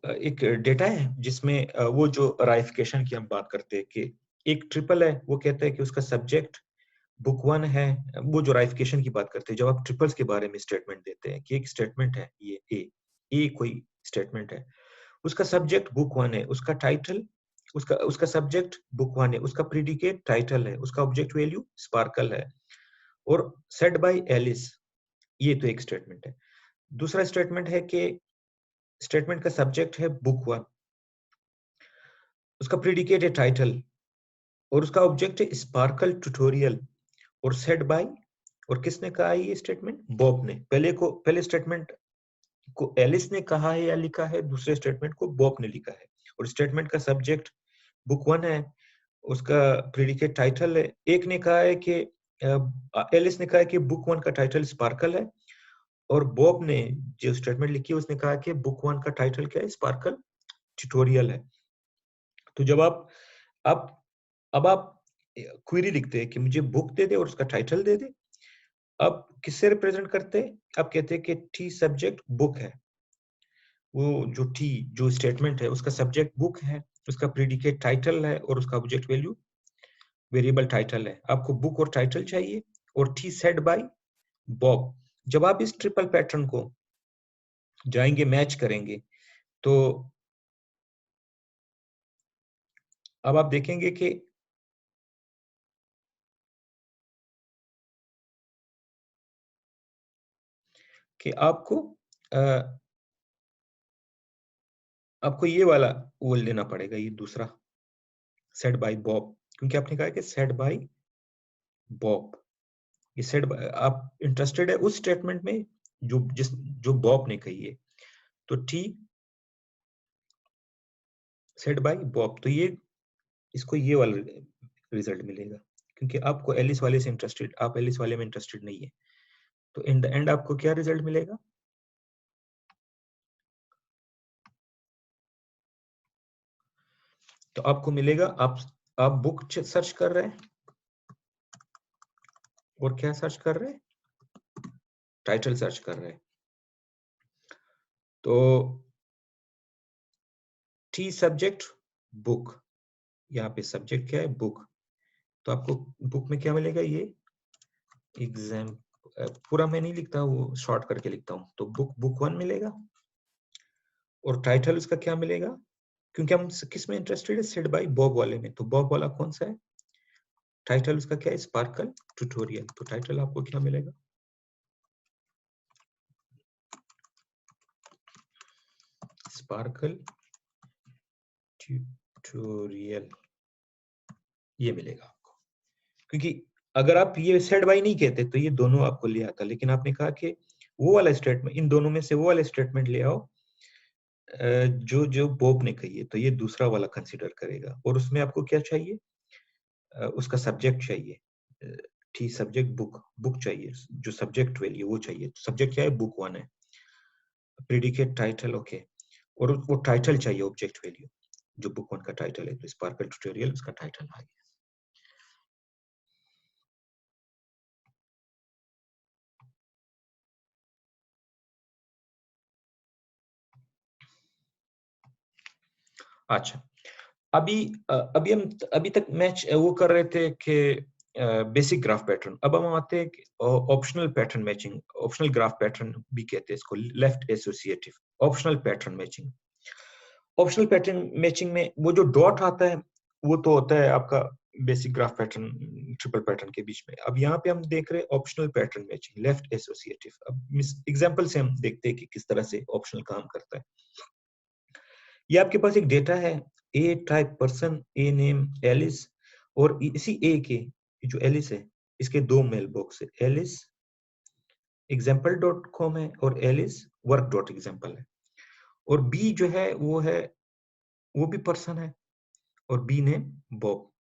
S1: एक डेटा है जिसमें वो जो राइफिकेशन की हम बात करते हैं कि एक ट्रिपल है, वो कहता है कि उसका सब्जेक्ट बुक 1 है। वो जो राइफिकेशन की बात करते हैं, जब आप ट्रिपल्स के बारे में स्टेटमेंट देते हैं कि एक स्टेटमेंट है, ये ए कोई स्टेटमेंट है, उसका सब्जेक्ट बुक 1 है, उसका टाइटल, उसका उसका सब्जेक्ट बुक 1 है, उसका प्रीडिकेट टाइटल है, उसका ऑब्जेक्ट वैल्यू स्पार्कल है, और सेट बाय एलिस, ये तो एक स्टेटमेंट है। दूसरा स्टेटमेंट है कि स्टेटमेंट का सब्जेक्ट है बुक 1, उसका प्रीडिकेट है टाइटल, और उसका ऑब्जेक्ट है स्पार्कल ट्यूटोरियल, और सेट बाय, और किसने कहा है ये स्टेटमेंट, बॉब ने। पहले स्टेटमेंट को एलिस ने कहा है या लिखा है, दूसरे स्टेटमेंट को बॉब ने लिखा है, और स्टेटमेंट का सब्जेक्ट बुक 1 है, उसका प्रीडिकेट टाइटल है। एक ने कहा है कि एलिस ने कहा है कि बुक 1 का टाइटल स्पार्कल है, और बॉब ने जो स्टेटमेंट लिखी है उसने कहा कि बुक 1 का टाइटल क्या है, स्पार्कल ट्यूटोरियल है। तो जब आप अब आप क्वेरी लिखते हैं कि मुझे बुक दे दे और उसका टाइटल दे दे, अब किससे रिप्रेजेंट करते हैं, आप कहते हैं कि टी सब्जेक्ट बुक है, वो जो टी जो स्टेटमेंट है उसका सब्जेक्ट बुक है, उसका प्रीडिकेट टाइटल है और उसका ऑब्जेक्ट वैल्यू वेरिएबल टाइटल है। आपको बुक और टाइटल चाहिए और टी सेड बाय बॉब। जब आप इस ट्रिपल पैटर्न को जाएंगे मैच करेंगे तो अब आप देखेंगे कि आपको ये वाला वो लेना पड़ेगा, ये दूसरा सेड बाय बॉब, क्योंकि आपने कहा कि सेड बाय बॉब। ये सेड आप इंटरेस्टेड है उस स्टेटमेंट में जो बॉब ने कही है, तो टी सेड बाय बॉब, तो ये इसको ये वाला रिजल्ट मिलेगा, क्योंकि आपको एलिस वाले से इंटरेस्टेड, आप एलिस वाले में इंटरेस्टेड नहीं है। तो इन द एंड आपको क्या रिजल्ट मिलेगा? तो आपको मिलेगा, आप बुक सर्च कर रहे हैं और क्या सर्च कर रहे हैं? टाइटल सर्च कर रहे हैं। तो टी सब्जेक्ट बुक, यहाँ पे सब्जेक्ट क्या है? बुक। तो आपको बुक में क्या मिलेगा? ये एग्जाम पूरा मैं नहीं लिखता, वो शॉर्ट करके लिखता हूँ। तो बुक 1 मिलेगा और टाइटल उसका क्या मिलेगा? क्योंकि हम किस में इंटरेस्टेड है? सेड बाय बॉब वाले में। तो बॉब वाला कौन सा है? टाइटल उसका क्या है? Sparkle tutorial. तो टाइटल आपको क्या मिलेगा? स्पार्कल ट्यूटोरियल, ये मिलेगा आपको। क्योंकि अगर आप ये सेड बाय नहीं कहते तो ये दोनों आपको ले आता, लेकिन आपने कहा कि वो वाला स्टेटमेंट, इन दोनों में से वो वाला स्टेटमेंट ले आओ जो जो बॉब ने कही है, तो ये दूसरा वाला कंसीडर करेगा। और उसमें आपको क्या चाहिए? उसका सब्जेक्ट चाहिए। टी सब्जेक्ट बुक, बुक चाहिए, जो सब्जेक्ट वैल्यू वो चाहिए। सब्जेक्ट क्या है? बुक 1 है। Predicate title, okay. और वो टाइटल चाहिए, ऑब्जेक्ट वैल्यू, जो बुक 1 का टाइटल है। तो स्पार्कल ट्यूटोरियल उसका टाइटल आ गया। अच्छा, अभी तक मैच वो कर रहे थे कि बेसिक ग्राफ पैटर्न। अब हम आते हैं optional pattern matching. Optional graph pattern भी कहते हैं इसको, left associative optional pattern matching. Optional pattern matching में वो जो डॉट आता है वो तो होता है आपका basic graph pattern triple pattern के बीच में। अब यहाँ पे हम देख रहे हैं optional pattern matching, left associative. अब एग्जांपल से हम देखते हैं कि किस तरह से ऑप्शनल काम करता है। ये आपके पास एक डेटा है, ए type person, a name Alice, और इसी ए के जो एलिस है इसके दो मेल बॉक्स है, एलिस example.com है और एलिस work.example है। और बी जो है वो भी पर्सन है और बी नेम बॉब।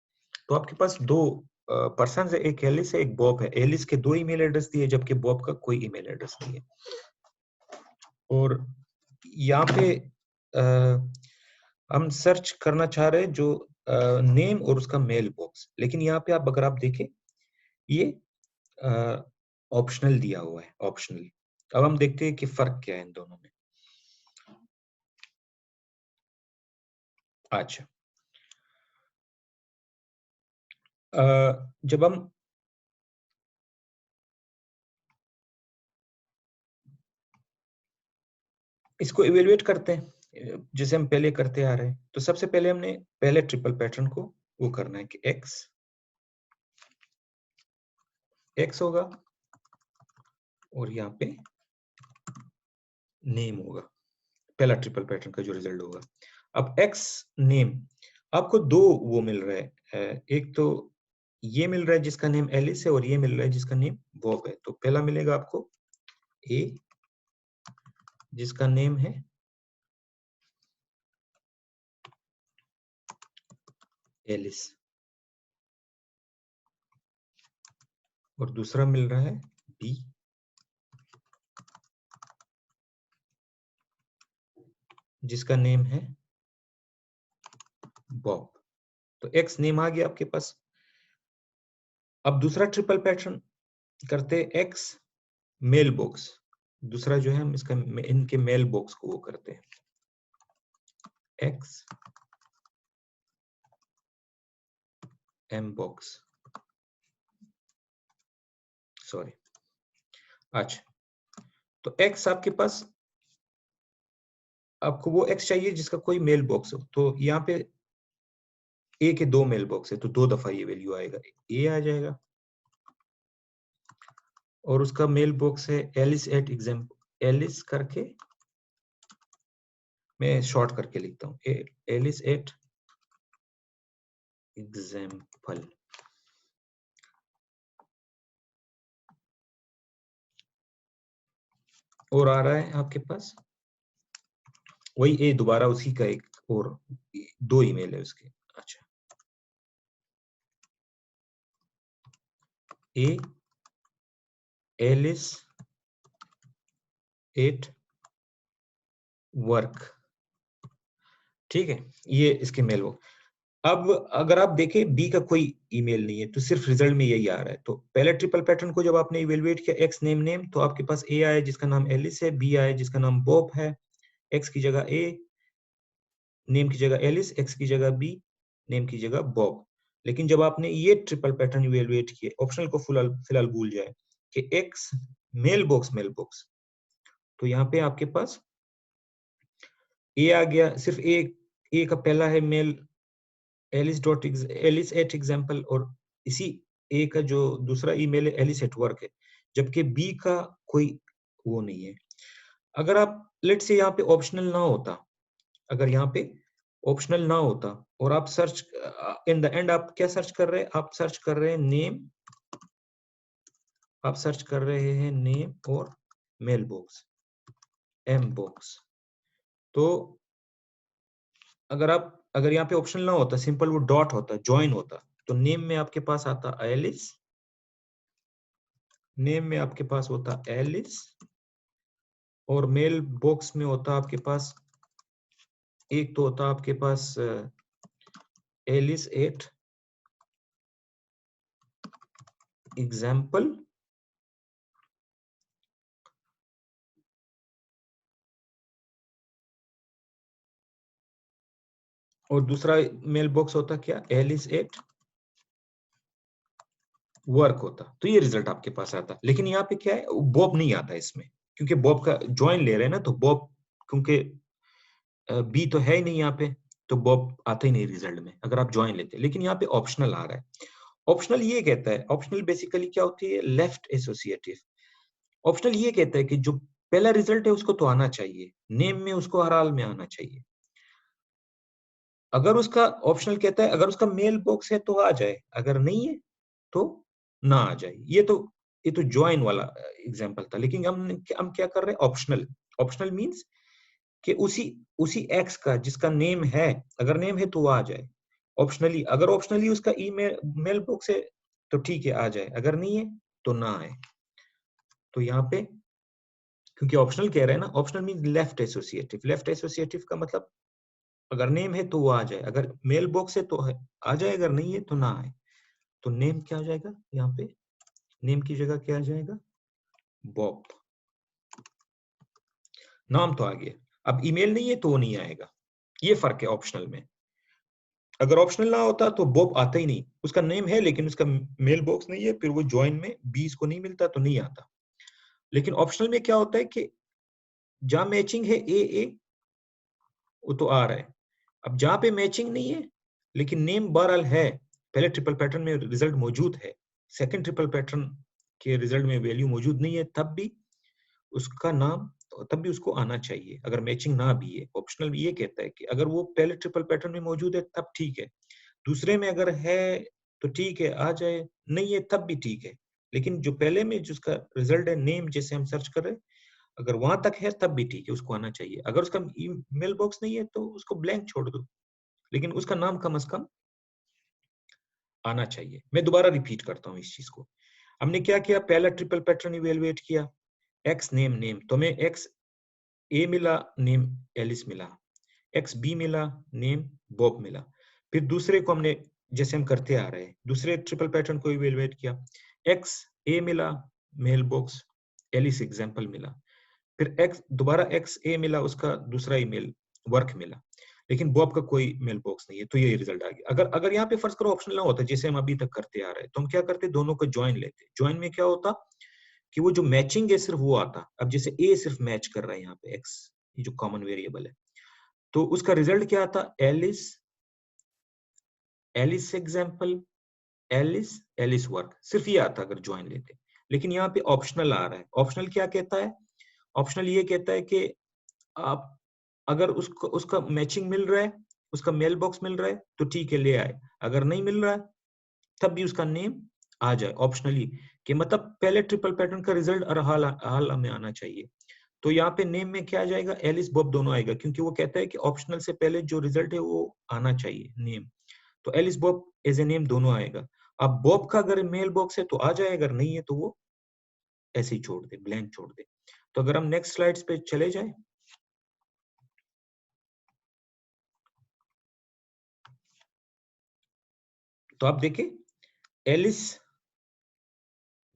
S1: तो आपके पास दो पर्सन है, एक एलिस है एक बॉब है। एलिस के दो ईमेल एड्रेस दिए जबकि बॉब का कोई ईमेल एड्रेस नहीं है। और यहाँ पे हम सर्च करना चाह रहे हैं जो नेम और उसका मेल बॉक्स, लेकिन यहाँ पे अगर आप देखें ये ऑप्शनल दिया हुआ है, ऑप्शनल। अब हम देखते हैं कि फर्क क्या है इन दोनों में। अच्छा, जब हम इसको इवेल्युएट करते हैं जैसे हम पहले करते आ रहे हैं, तो सबसे पहले हमने पहले ट्रिपल पैटर्न को वो करना है कि एक्स होगा और यहाँ पे नेम होगा, पहला ट्रिपल पैटर्न का जो रिजल्ट होगा। अब एक्स नेम आपको दो वो मिल रहा है, एक तो ये मिल रहा है जिसका नेम एलिस है और ये मिल रहा है जिसका नेम बॉब है। तो पहला मिलेगा आपको ए जिसका नेम है एलिस और दूसरा मिल रहा है बी जिसका नेम है बॉब। तो एक्स नेम आ गया आपके पास। अब दूसरा ट्रिपल पैटर्न करते एक्स मेल बॉक्स। दूसरा जो है हम इसका इनके मेल बॉक्स को वो करते हैं, एक्स एम बॉक्स, सॉरी। अच्छा, तो एक्स आपके पास, आपको वो एक्स चाहिए जिसका कोई मेल बॉक्स हो, तो यहाँ पे ए के 2 मेल बॉक्स है, तो 2 दफा ये वैल्यू आएगा, ए आ जाएगा। और उसका मेल बॉक्स है एलिस एट एग्जाम्पल, एलिस करके, मैं शॉर्ट करके लिखता हूँ, एलिस एट एग्जाम्पल। और आ रहा है आपके पास वही ए, दोबारा उसी का एक और 2 ईमेल है उसके। अच्छा, ए एलिस एट वर्क, ठीक है, ये इसके मेल बॉक्स। अब अगर आप देखें बी का कोई ईमेल नहीं है, तो सिर्फ रिजल्ट में यही आ रहा है। तो पहले ट्रिपल पैटर्न को जब आपने इवेलुएट किया, एक्स नेम नेम, तो आपके पास ए आया जिसका नाम एलिस है, बी आया जिसका नाम बॉब है, एक्स की जगह ए, नेम की जगह एलिस, एक्स की जगह बी, नेम की जगह बॉब। लेकिन जब आपने ये ट्रिपल पैटर्न इवेलुएट किए, ऑप्शनल को फिलहाल भूल जाए कि एक्स मेल बॉक्स, तो यहाँ पे आपके पास ए आ गया, सिर्फ ए का पहला है मेल एलिस एट एग्जाम्पल, और इसी ए का जो दूसरा ईमेल है एलिस एट वर्क है, जबकि बी का कोई वो नहीं है। अगर आप लेट से यहाँ पे ऑप्शनल ना होता, अगर यहाँ पे ऑप्शनल ना होता और आप सर्च इन द एंड आप क्या सर्च कर रहे हैं, आप सर्च कर रहे हैं नेम, आप सर्च कर रहे हैं नेम और मेल बॉक्स एम बॉक्स। तो अगर यहाँ पे ऑप्शनल ना होता, सिंपल वो डॉट होता, ज्वाइन होता, तो नेम में आपके पास आता एलिस, नेम में आपके पास होता एलिस, और मेल बॉक्स में होता आपके पास, एक तो होता आपके पास एलिस एट एग्जाम्पल, और दूसरा मेल बॉक्स होता क्या, एलिस एट वर्क होता। तो ये रिजल्ट आपके पास आता। लेकिन यहाँ पे क्या है, बॉब नहीं आता इसमें, क्योंकि बॉब का ज्वाइन ले रहे हैं ना, तो बॉब, क्योंकि बी तो है ही नहीं यहाँ पे, तो बॉब आता ही नहीं रिजल्ट में अगर आप ज्वाइन लेते हैं। लेकिन यहाँ पे ऑप्शनल आ रहा है। ऑप्शनल ये कहता है, ऑप्शनल बेसिकली क्या होती है, लेफ्ट एसोसिएटिव। ऑप्शनल ये कहता है कि जो पहला रिजल्ट है उसको तो आना चाहिए, नेम में उसको हर हाल में आना चाहिए। अगर उसका, ऑप्शनल कहता है अगर उसका मेल बॉक्स है तो आ जाए, अगर नहीं है तो ना आ जाए। ये तो ज्वाइन वाला एग्जांपल था। लेकिन हम क्या कर रहे हैं, ऑप्शनल। ऑप्शनल मींस कि उसी उसी एक्स का जिसका नेम है, अगर नेम है तो वो आ जाए ऑप्शनली। अगर ऑप्शनली उसका ईमेल मेल बॉक्स है तो ठीक है आ जाए, अगर नहीं है तो ना आए। तो यहाँ पे क्योंकि ऑप्शनल कह रहे हैं ना, optional mean left associative. Left associative का मतलब अगर नेम है तो वो आ जाए, अगर मेल बॉक्स है तो है, आ जाए, अगर नहीं है तो ना आए। तो नेम क्या आ जाएगा यहाँ पे, नेम की जगह क्या आ जाएगा, बॉब। नाम तो आ गया, अब ईमेल नहीं है तो वो नहीं आएगा। ये फर्क है ऑप्शनल में। अगर ऑप्शनल ना होता तो बॉब आता ही नहीं, उसका नेम है लेकिन उसका मेल बॉक्स नहीं है, फिर वो ज्वाइन में बीस को नहीं मिलता तो नहीं आता। लेकिन ऑप्शनल में क्या होता है कि जहां मैचिंग है ए वो तो आ रहा है। अब जहां पे मैचिंग नहीं है लेकिन नेम बहरहाल है, पहले ट्रिपल पैटर्न में रिजल्ट मौजूद है, सेकंड ट्रिपल पैटर्न के रिजल्ट में वैल्यू मौजूद नहीं है, तब भी उसका नाम, तब भी उसको आना चाहिए अगर मैचिंग ना भी है। ऑप्शनल ये कहता है कि अगर वो पहले ट्रिपल पैटर्न में मौजूद है तब ठीक है, दूसरे में अगर है तो ठीक है आ जाए, नहीं है तब भी ठीक है। लेकिन जो पहले में जिसका रिजल्ट है नेम, जैसे हम सर्च कर रहे हैं, अगर वहां तक है तब भी ठीक है, उसको आना चाहिए। अगर उसका मेल बॉक्स नहीं है तो उसको ब्लैंक छोड़ दो, लेकिन उसका नाम कम से कम आना चाहिए। मैं दोबारा रिपीट करता हूँ इस चीज को। हमने क्या किया, पहला ट्रिपल पैटर्न इवेलुएट किया, एक्स नेम नेम, तो हमें एक्स ए मिला, नेम एलिस मिला, एक्स बी मिला, नेम बॉब मिला। फिर दूसरे को हमने, जैसे हम करते आ रहे हैं, दूसरे ट्रिपल पैटर्न को इवेलुएट किया, एक्स ए मिला, मेल बॉक्स एलिस एग्जाम्पल मिला, फिर एक्स दोबारा एक्स ए मिला, उसका दूसरा ईमेल वर्क मिला, लेकिन बॉब का कोई मेल बॉक्स नहीं है, तो ये रिजल्ट आ गया। अगर अगर यहाँ पे फर्ज करो ऑप्शनल ना होता, जैसे हम अभी तक करते आ रहे हैं, तो हम क्या करते, दोनों को ज्वाइन लेते। ज्वाइन में क्या होता कि वो जो मैचिंग है सिर्फ वो आता। अब जैसे ए सिर्फ मैच कर रहा है यहाँ पे एक्स, ये जो कॉमन वेरिएबल है, तो उसका रिजल्ट क्या आता, Alice Alice example, Alice Alice work, सिर्फ ये आता अगर ज्वाइन लेते। लेकिन यहाँ पे ऑप्शनल आ रहा है। ऑप्शनल क्या कहता है, ऑप्शनल ये कहता है कि आप अगर उसको उसका मैचिंग मिल रहा है, उसका मेल बॉक्स मिल रहा है, तो ठीक है ले आए, अगर नहीं मिल रहा है तब भी उसका नेम आ जाए ऑप्शनली, कि मतलब पहले ट्रिपल पैटर्न का रिजल्ट और हाल में आना चाहिए। तो यहाँ पे नेम में क्या आ जाएगा, एलिस बॉब दोनों आएगा, क्योंकि वो कहता है कि ऑप्शनल से पहले जो रिजल्ट है वो आना चाहिए नेम। तो Alice Bob as a name दोनों आएगा। अब बॉब का अगर मेल बॉक्स है तो आ जाए, अगर नहीं है तो वो ऐसे ही छोड़ दे, ब्लैंक छोड़ दे। तो अगर हम नेक्स्ट स्लाइड्स पे चले जाए, तो आप देखें एलिस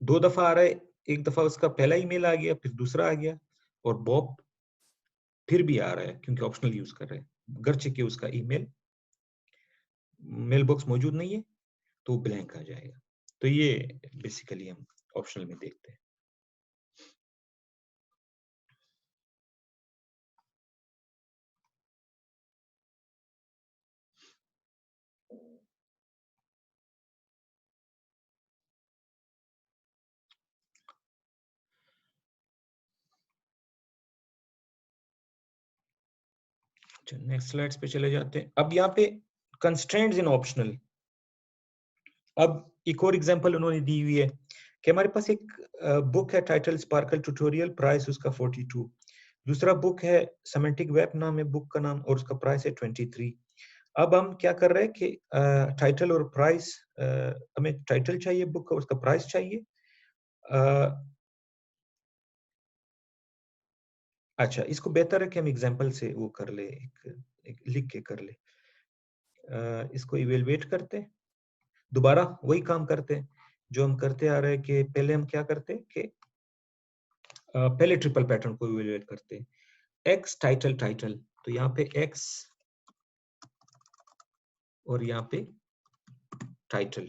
S1: 2 दफा आ रहा है, एक दफा उसका पहला ईमेल आ गया, फिर दूसरा आ गया, और बॉब फिर भी आ रहा है क्योंकि ऑप्शनल यूज कर रहे हैं। गर्चे के उसका ईमेल मेल बॉक्स मौजूद नहीं है, तो ब्लैंक आ जाएगा। तो ये बेसिकली हम ऑप्शनल में देखते हैं। नेक्स्ट स्लाइड्स पे चले जाते हैं। अब यहाँ पे कंस्ट्रेंट्स इन ऑप्शनल। अब एक और एग्जांपल उन्होंने दी हुई है कि हमारे पास एक बुक है टाइटल स्पार्कल ट्यूटोरियल, प्राइस उसका 42। दूसरा बुक है सेमेंटिक वेब नाम है बुक का नाम, और उसका प्राइस है 23। अब हम क्या कर रहे हैं कि टाइटल और प्राइस, हमें टाइटल चाहिए बुक का, उसका प्राइस चाहिए। अच्छा, इसको बेहतर है कि हम एग्जांपल से वो कर ले, एक लिख के कर ले। इसको इवेलुएट करते हैं, दोबारा वही काम करते हैं जो हम करते आ रहे हैं कि पहले हम क्या करते हैं कि पहले ट्रिपल पैटर्न को इवेलुएट करते हैं। एक्स टाइटल टाइटल, तो यहाँ पे एक्स और यहाँ पे टाइटल।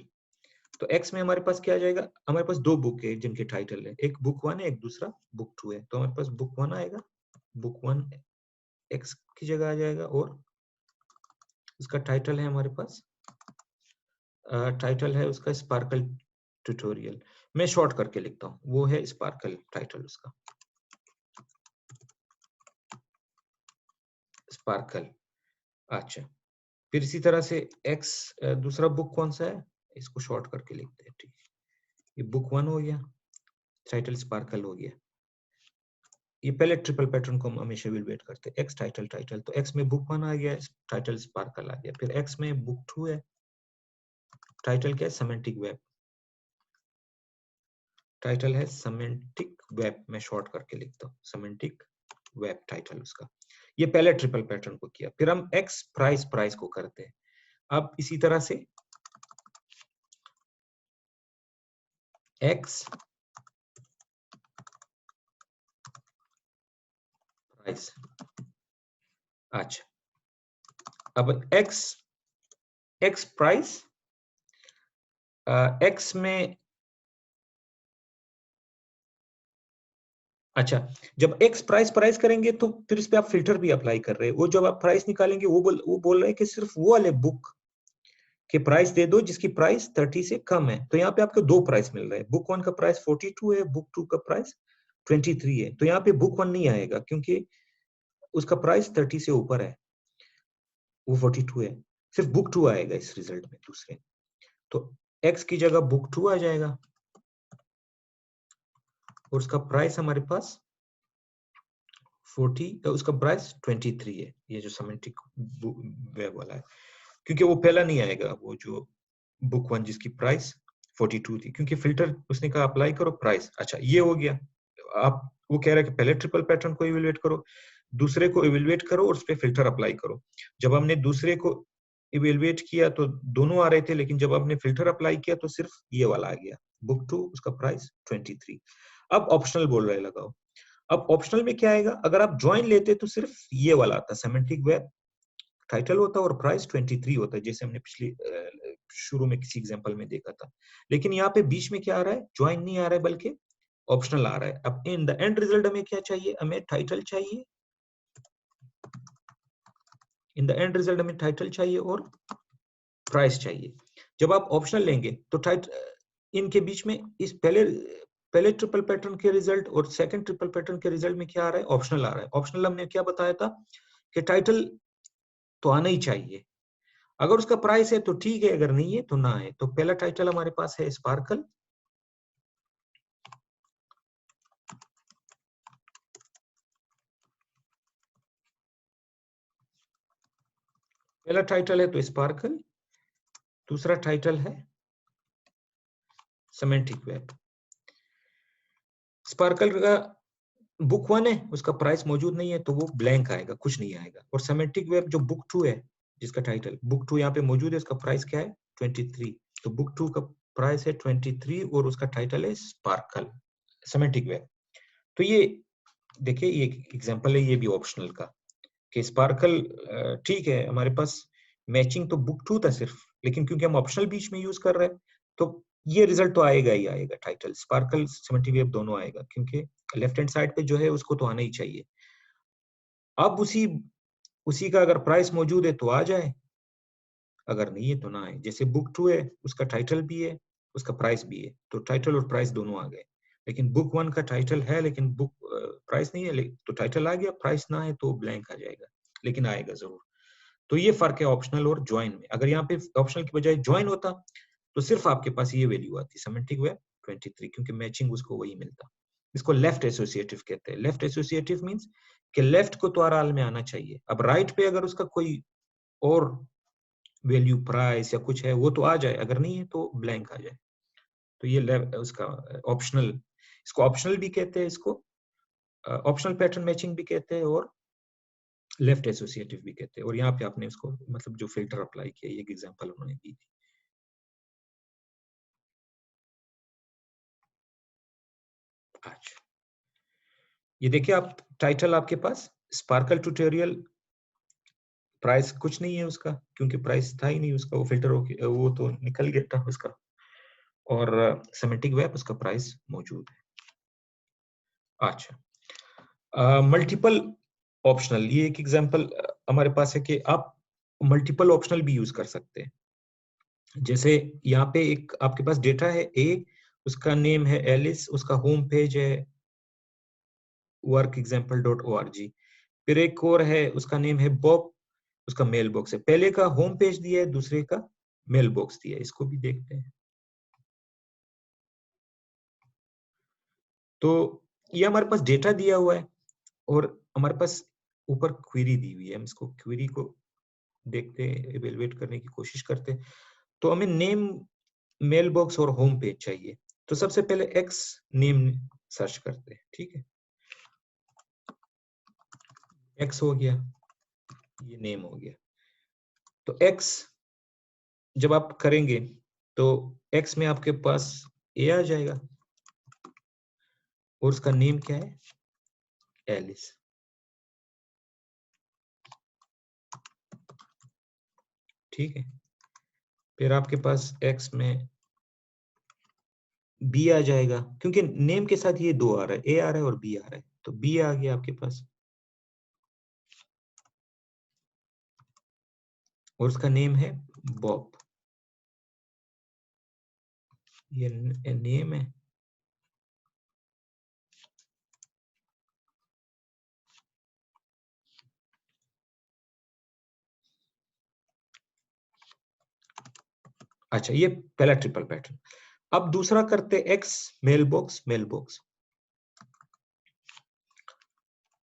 S1: तो एक्स में हमारे पास क्या आ जाएगा, हमारे पास 2 बुक है जिनके टाइटल है, एक बुक 1 है, एक दूसरा बुक 2 है। तो हमारे पास बुक 1 आएगा, बुक 1 एक्स की जगह आ जाएगा, और उसका टाइटल है हमारे पास, टाइटल है उसका स्पार्कल ट्यूटोरियल। मैं शॉर्ट करके लिखता हूँ, वो है स्पार्कल टाइटल उसका, स्पार्कल। अच्छा, फिर इसी तरह से एक्स, दूसरा बुक कौन सा है, इसको शॉर्ट करके लिखते हैं, ठीक है। ये बुक 1 हो गया, टाइटल स्पार्कल हो गया। ये पहले ट्रिपल पैटर्न को हम हमेशा इवेलुएट करते हैं, एक्स टाइटल टाइटल। तो एक्स में बुक 1 आ गया, टाइटल स्पार्कल आ गया। फिर एक्स में बुक 2 है, टाइटल क्या है, सेमेंटिक वेब, टाइटल है सेमेंटिक वेब। मैं शॉर्ट करके लिखता हूँ, सेमेंटिक वेब टाइटल उसका। ये पहले ट्रिपल पैटर्न को किया। फिर हम एक्स प्राइस प्राइस को करते हैं। अब इसी तरह से एक्स प्राइस। अच्छा, अब एक्स एक्स प्राइस, एक्स में, अच्छा, जब एक्स प्राइस प्राइस करेंगे तो फिर इस पे आप फिल्टर भी अप्लाई कर रहे हैं। वो जब आप प्राइस निकालेंगे, वो बोल रहे हैं कि सिर्फ वो वाले बुक के प्राइस दे दो जिसकी प्राइस 30 से कम है। तो यहाँ पे आपको 2 प्राइस मिल रहे हैं, बुक 1 का प्राइस 42 है, बुक 2 का प्राइस 23 है। तो यहाँ पे बुक 1 नहीं आएगा क्योंकि उसका प्राइस 30 से ऊपर है, वो 42 है। सिर्फ बुक 2 आएगा इस रिजल्ट में, दूसरे। तो एक्स की जगह बुक 2 आ जाएगा, और उसका प्राइस हमारे पास 40, उसका प्राइस 23 है, ये जो सेमेंटिक वेब वाला है, क्योंकि वो पहला नहीं आएगा, वो जो बुक 1 जिसकी प्राइस 42 थी, क्योंकि फिल्टर उसने कहा अप्लाई करो प्राइस। अच्छा, ये हो गया। आप, वो कह रहा है कि पहले ट्रिपल पैटर्न को इवेलुएट करो, दूसरे को इवेलुएट करो, और उस पर फिल्टर अप्लाई करो। जब हमने दूसरे को इवेलुएट किया तो दोनों आ रहे थे, लेकिन जब आपने फिल्टर अप्लाई किया तो सिर्फ ये वाला आ गया, बुक 2, उसका प्राइस 23। अब ऑप्शनल बोल रहे लगाओ। अब ऑप्शनल में क्या आएगा, अगर आप ज्वाइन लेते तो सिर्फ ये वाला आता, सेमेंटिक वेब टाइटल होता और प्राइस 23 होता है, जैसे हमने पिछली शुरू में किसी एग्जांपल में देखा था। लेकिन यहाँ पे बीच में क्या आ रहा है, ज्वाइन नहीं आ रहा है बल्कि ऑप्शनल आ रहा है। अब इन द एंड रिजल्ट हमें क्या चाहिए, हमें टाइटल चाहिए, इन द एंड रिजल्ट हमें टाइटल चाहिए और प्राइस चाहिए। जब आप ऑप्शनल लेंगे तो इनके बीच में इस पहले ट्रिपल पैटर्न के रिजल्ट और सेकंड ट्रिपल पैटर्न के रिजल्ट में क्या आ रहा है, ऑप्शनल आ रहा है। ऑप्शनल हमने क्या बताया था कि टाइटल तो आना ही चाहिए, अगर उसका प्राइस है तो ठीक है, अगर नहीं है तो ना है। तो पहला टाइटल हमारे पास है स्पार्कल, पहला टाइटल है तो स्पार्कल, दूसरा टाइटल है सिमेंटिक वेब। स्पार्कल का बुक 1 है, उसका प्राइस मौजूद नहीं है तो वो ब्लैंक आएगा, कुछ नहीं आएगा। और सिमेंटिक वेब जो बुक 2 है, जिसका टाइटल बुक 2 यहाँ पे मौजूद है, उसका प्राइस क्या है 23। तो बुक 2 का प्राइस है 23 और उसका टाइटल है स्पार्कल सिमेंटिक वेब। तो ये देखिए, ये एग्जांपल है ये भी ऑप्शनल का, कि स्पार्कल ठीक है, हमारे पास मैचिंग तो बुक 2 था सिर्फ, लेकिन क्योंकि हम ऑप्शनल बीच में यूज कर रहे हैं तो ये रिजल्ट तो आएगा ही आएगा, टाइटल स्पार्कल सिमेंटिक वेब दोनों आएगा, क्योंकि लेफ्ट हैंड साइड पे जो है उसको तो आना ही चाहिए। अब उसी उसी का अगर प्राइस मौजूद है तो आ जाए, अगर नहीं है तो ना आए। जैसे बुक 2 है, उसका टाइटल भी है, उसका प्राइस भी है, तो टाइटल और प्राइस दोनों आ गए। लेकिन बुक 1 का टाइटल है लेकिन बुक प्राइस नहीं है, तो टाइटल आ गया, प्राइस ना है तो ब्लैंक आ जाएगा, लेकिन आएगा जरूर। तो ये फर्क है ऑप्शनल और ज्वाइन में। अगर यहाँ पे ऑप्शनल की बजाय ज्वाइन होता तो सिर्फ आपके पास ये वैल्यू आती, सिमेंटिक वेब 23, क्योंकि मैचिंग उसको वही मिलता। इसको लेफ्ट एसोसिएटिव कहते हैं। लेफ्ट एसोसिएटिव मींस कि लेफ्ट को तो आराल में आना चाहिए, अब राइट पे अगर उसका कोई और वैल्यू प्राइस या कुछ है वो तो आ जाए, अगर नहीं है तो ब्लैंक आ जाए। तो ये उसका ऑप्शनल, इसको ऑप्शनल भी कहते हैं, इसको ऑप्शनल पैटर्न मैचिंग भी कहते हैं और लेफ्ट एसोसिएटिव भी कहते हैं। और यहाँ पे आपने उसको मतलब जो फिल्टर अप्लाई किया, एक एग्जांपल उन्होंने दी थी। अच्छा, ये देखिए आप, टाइटल आपके पास स्पार्कल ट्यूटोरियल, प्राइस कुछ नहीं है उसका, क्योंकि प्राइस था ही नहीं उसका, वो फिल्टर हो वो तो निकल गया था उसका। और सिमेंटिक वेब उसका प्राइस मौजूद है। अच्छा, मल्टीपल ऑप्शनल, ये एक एग्जांपल हमारे पास है कि आप मल्टीपल ऑप्शनल भी यूज कर सकते हैं। जैसे यहाँ पे एक आपके पास डेटा है ए, उसका नेम है एलिस, उसका होम पेज है workexample.org। फिर एक और है, उसका नेम है बॉब, उसका मेल बॉक्स है। पहले का होम पेज दिया है, दूसरे का मेल बॉक्स दिया है, इसको भी देखते हैं। तो ये हमारे पास डेटा दिया हुआ है और हमारे पास ऊपर क्वेरी दी हुई है। हम इसको क्वेरी को देखते हैं, इवेलुएट करने की कोशिश करते हैं। तो हमें नेम, मेल बॉक्स और होम पेज चाहिए। तो सबसे पहले एक्स नेम सर्च करते हैं, ठीक है। एक्स हो गया, ये नेम हो गया। तो एक्स जब आप करेंगे तो एक्स में आपके पास ए आ जाएगा और उसका नेम क्या है, एलिस, ठीक है। फिर आपके पास एक्स में बी आ जाएगा, क्योंकि नेम के साथ ये दो आ रहा है, ए आ रहा है और बी आ रहा है, तो बी आ गया आपके पास और उसका नेम है बॉब, ये नेम है। अच्छा, ये पहला ट्रिपल पैटर्न। अब दूसरा करते X mail box, mailbox,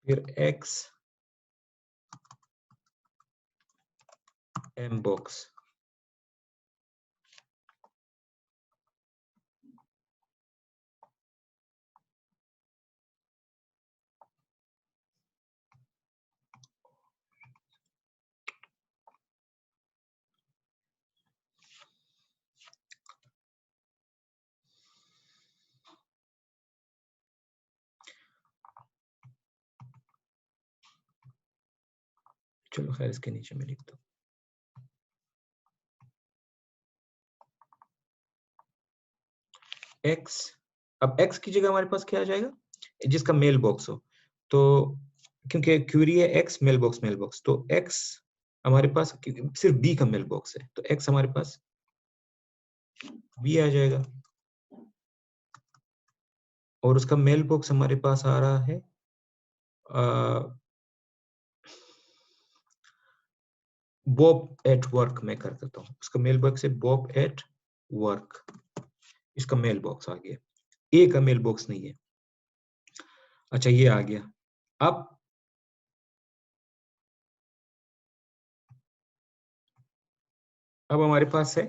S1: फिर एक्स एम बॉक्स, चलो खैर इसके नीचे मैं लिख दो x। अब x की जगह हमारे पास क्या आ जाएगा, जिसका मेल बॉक्स हो। तो क्योंकि क्यूरी है x मेल बॉक्स, तो x हमारे पास सिर्फ b का मेल बॉक्स है, तो x हमारे पास b आ जाएगा। और उसका मेल बॉक्स हमारे पास आ रहा है बॉब एट वर्क। मैं कर देता हूँ, उसका मेल बॉक्स है बॉब एट वर्क, इसका मेल बॉक्स आ गया, ए का मेल बॉक्स नहीं है। अच्छा ये आ गया। अब हमारे पास है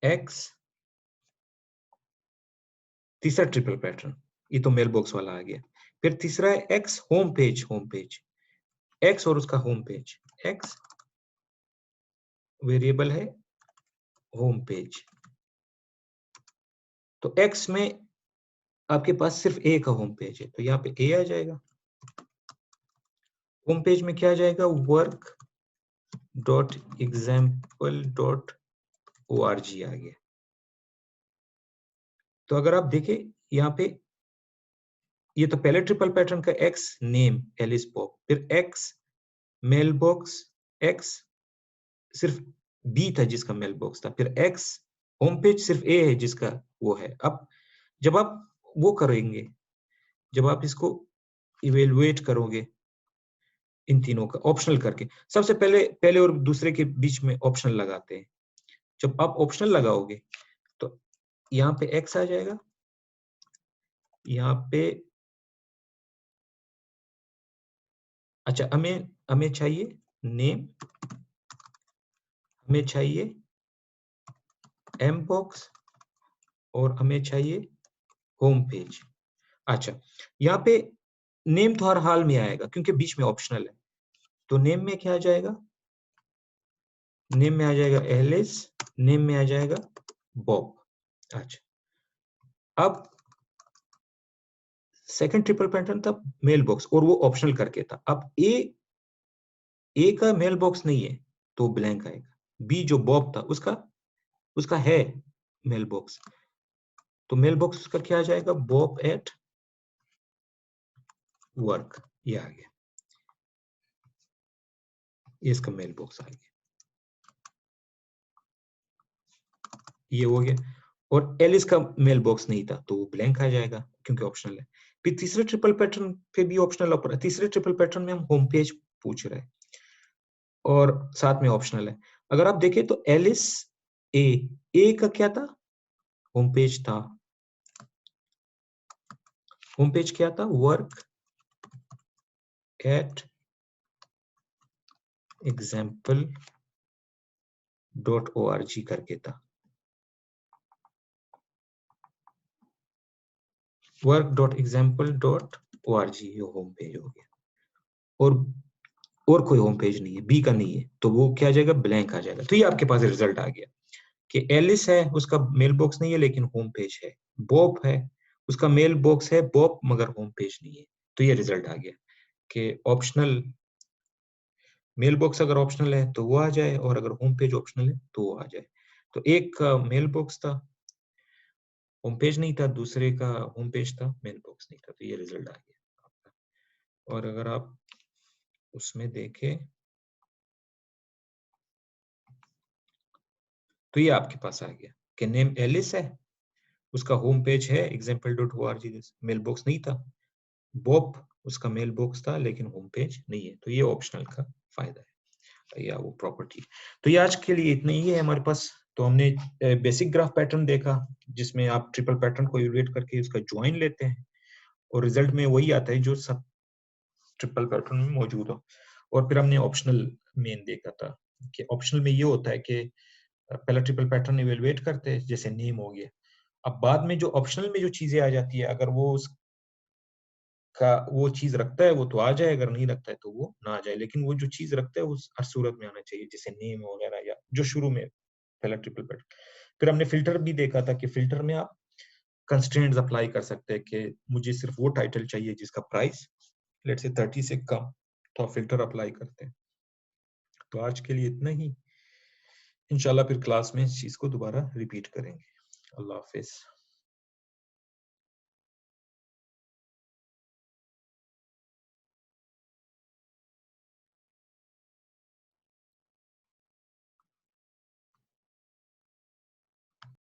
S1: x, तीसरा ट्रिपल पैटर्न, ये तो मेल बॉक्स वाला आ गया। फिर तीसरा है x होम पेज, x और उसका होम पेज, x वेरिएबल है होम पेज। तो x में आपके पास सिर्फ a का होम पेज है, तो यहाँ पे a आ जाएगा। होम पेज में क्या आ जाएगा, work dot example dot O R G आ गया। तो अगर आप देखें यहाँ पे, ये तो पहले ट्रिपल पैटर्न का x नेम एलिस पॉप, फिर x मेल बॉक्स, x सिर्फ b था जिसका मेल बॉक्स था, फिर x होम पेज सिर्फ a है जिसका वो है। अब जब आप वो करेंगे, जब आप इसको इवेलुएट करोगे इन तीनों का ऑप्शनल करके, सबसे पहले पहले और दूसरे के बीच में ऑप्शनल लगाते हैं। जब आप ऑप्शनल लगाओगे तो यहाँ पे x आ जाएगा, यहाँ पे अच्छा हमें हमें चाहिए नेम, हमें चाहिए एम बॉक्स और हमें चाहिए होम पेज। अच्छा यहाँ पे नेम तो हर हाल में आएगा क्योंकि बीच में ऑप्शनल है, तो नेम में क्या आ जाएगा, नेम में आ जाएगा एलिस, नेम में आ जाएगा बॉब। अच्छा अब सेकंड ट्रिपल पैटर्न था मेल बॉक्स और वो ऑप्शनल करके था। अब ए का मेल बॉक्स नहीं है तो ब्लैंक आएगा, बी जो बॉब था उसका उसका है मेल बॉक्स, तो मेल बॉक्स उसका क्या आ जाएगा, बॉब एट वर्क, ये आ गया, ये इसका मेल बॉक्स आ गया, ये हो गया। और एलिस का मेल बॉक्स नहीं था तो वो ब्लैंक आ जाएगा क्योंकि ऑप्शनल है। फिर तीसरे ट्रिपल पैटर्न पे भी ऑप्शनल ऑपर, तीसरे ट्रिपल पैटर्न में हम होम पेज पूछ रहे हैं और साथ में ऑप्शनल है। अगर आप देखें तो एलिस ए, ए का क्या था, होम पेज था, होम पेज क्या था, work at example dot O R G करके था, work dot example dot O R G, ये होम पेज हो गया। और कोई होम पेज नहीं है, बी का नहीं है, तो वो क्या आ जाएगा, ब्लैंक आ जाएगा। तो ये आपके पास रिजल्ट आ गया कि एलिस है उसका मेल बॉक्स नहीं है लेकिन होम पेज है, बॉब है उसका मेल बॉक्स है बॉब मगर होम पेज नहीं है। तो ये रिजल्ट आ गया कि ऑप्शनल मेल बॉक्स अगर ऑप्शनल है तो वो आ जाए और अगर होम पेज ऑप्शनल है तो वो आ जाए। तो एक का मेल बॉक्स था होम पेज नहीं था, दूसरे का होम पेज था मेल बॉक्स नहीं था, तो ये रिजल्ट आ गया आपका। और अगर आप उसमें देखें तो ये आपके पास आ गया कि नेम एलिस है, उसका होम पेज है example dot O R G, mailbox नहीं था, बॉब उसका मेल बॉक्स था लेकिन होम पेज नहीं है, तो ये ऑप्शनल का फायदा है या वो प्रॉपर्टी। तो ये आज के लिए इतना ही है हमारे पास। तो हमने बेसिक ग्राफ पैटर्न देखा जिसमें आप ट्रिपल पैटर्न को इवेलुएट करके उसका ज्वाइन लेते हैं और रिजल्ट में वही आता है जो सब ट्रिपल पैटर्न में मौजूद हो। और फिर हमने ऑप्शनल मेन देखा था कि ऑप्शनल में ये होता है कि पहला ट्रिपल पैटर्न इवेलुएट करते हैं जैसे नेम हो गया, अब बाद में जो ऑप्शनल में जो चीजें आ जाती है अगर वो का वो चीज रखता है वो तो आ जाए, अगर नहीं रखता है तो वो ना आ जाए, लेकिन वो जो चीज रखता है वो हर सूरत में आना चाहिए जैसे नेम वगैरह या जो शुरू में पहला ट्रिपल पैटर्न। फिर हमने फिल्टर भी देखा था कि फिल्टर में आप कंस्ट्रेंट्स अप्लाई कर सकते हैं कि मुझे सिर्फ वो टाइटल चाहिए जिसका प्राइस लेट्स से 30 से कम तो आप फ़िल्टर अप्लाई करते हैं। तो आज के लिए इतना ही। इंशाल्लाह फिर क्लास में इस चीज़ को दोबारा रिपीट करेंगे। अल्लाह हाफ़िज़।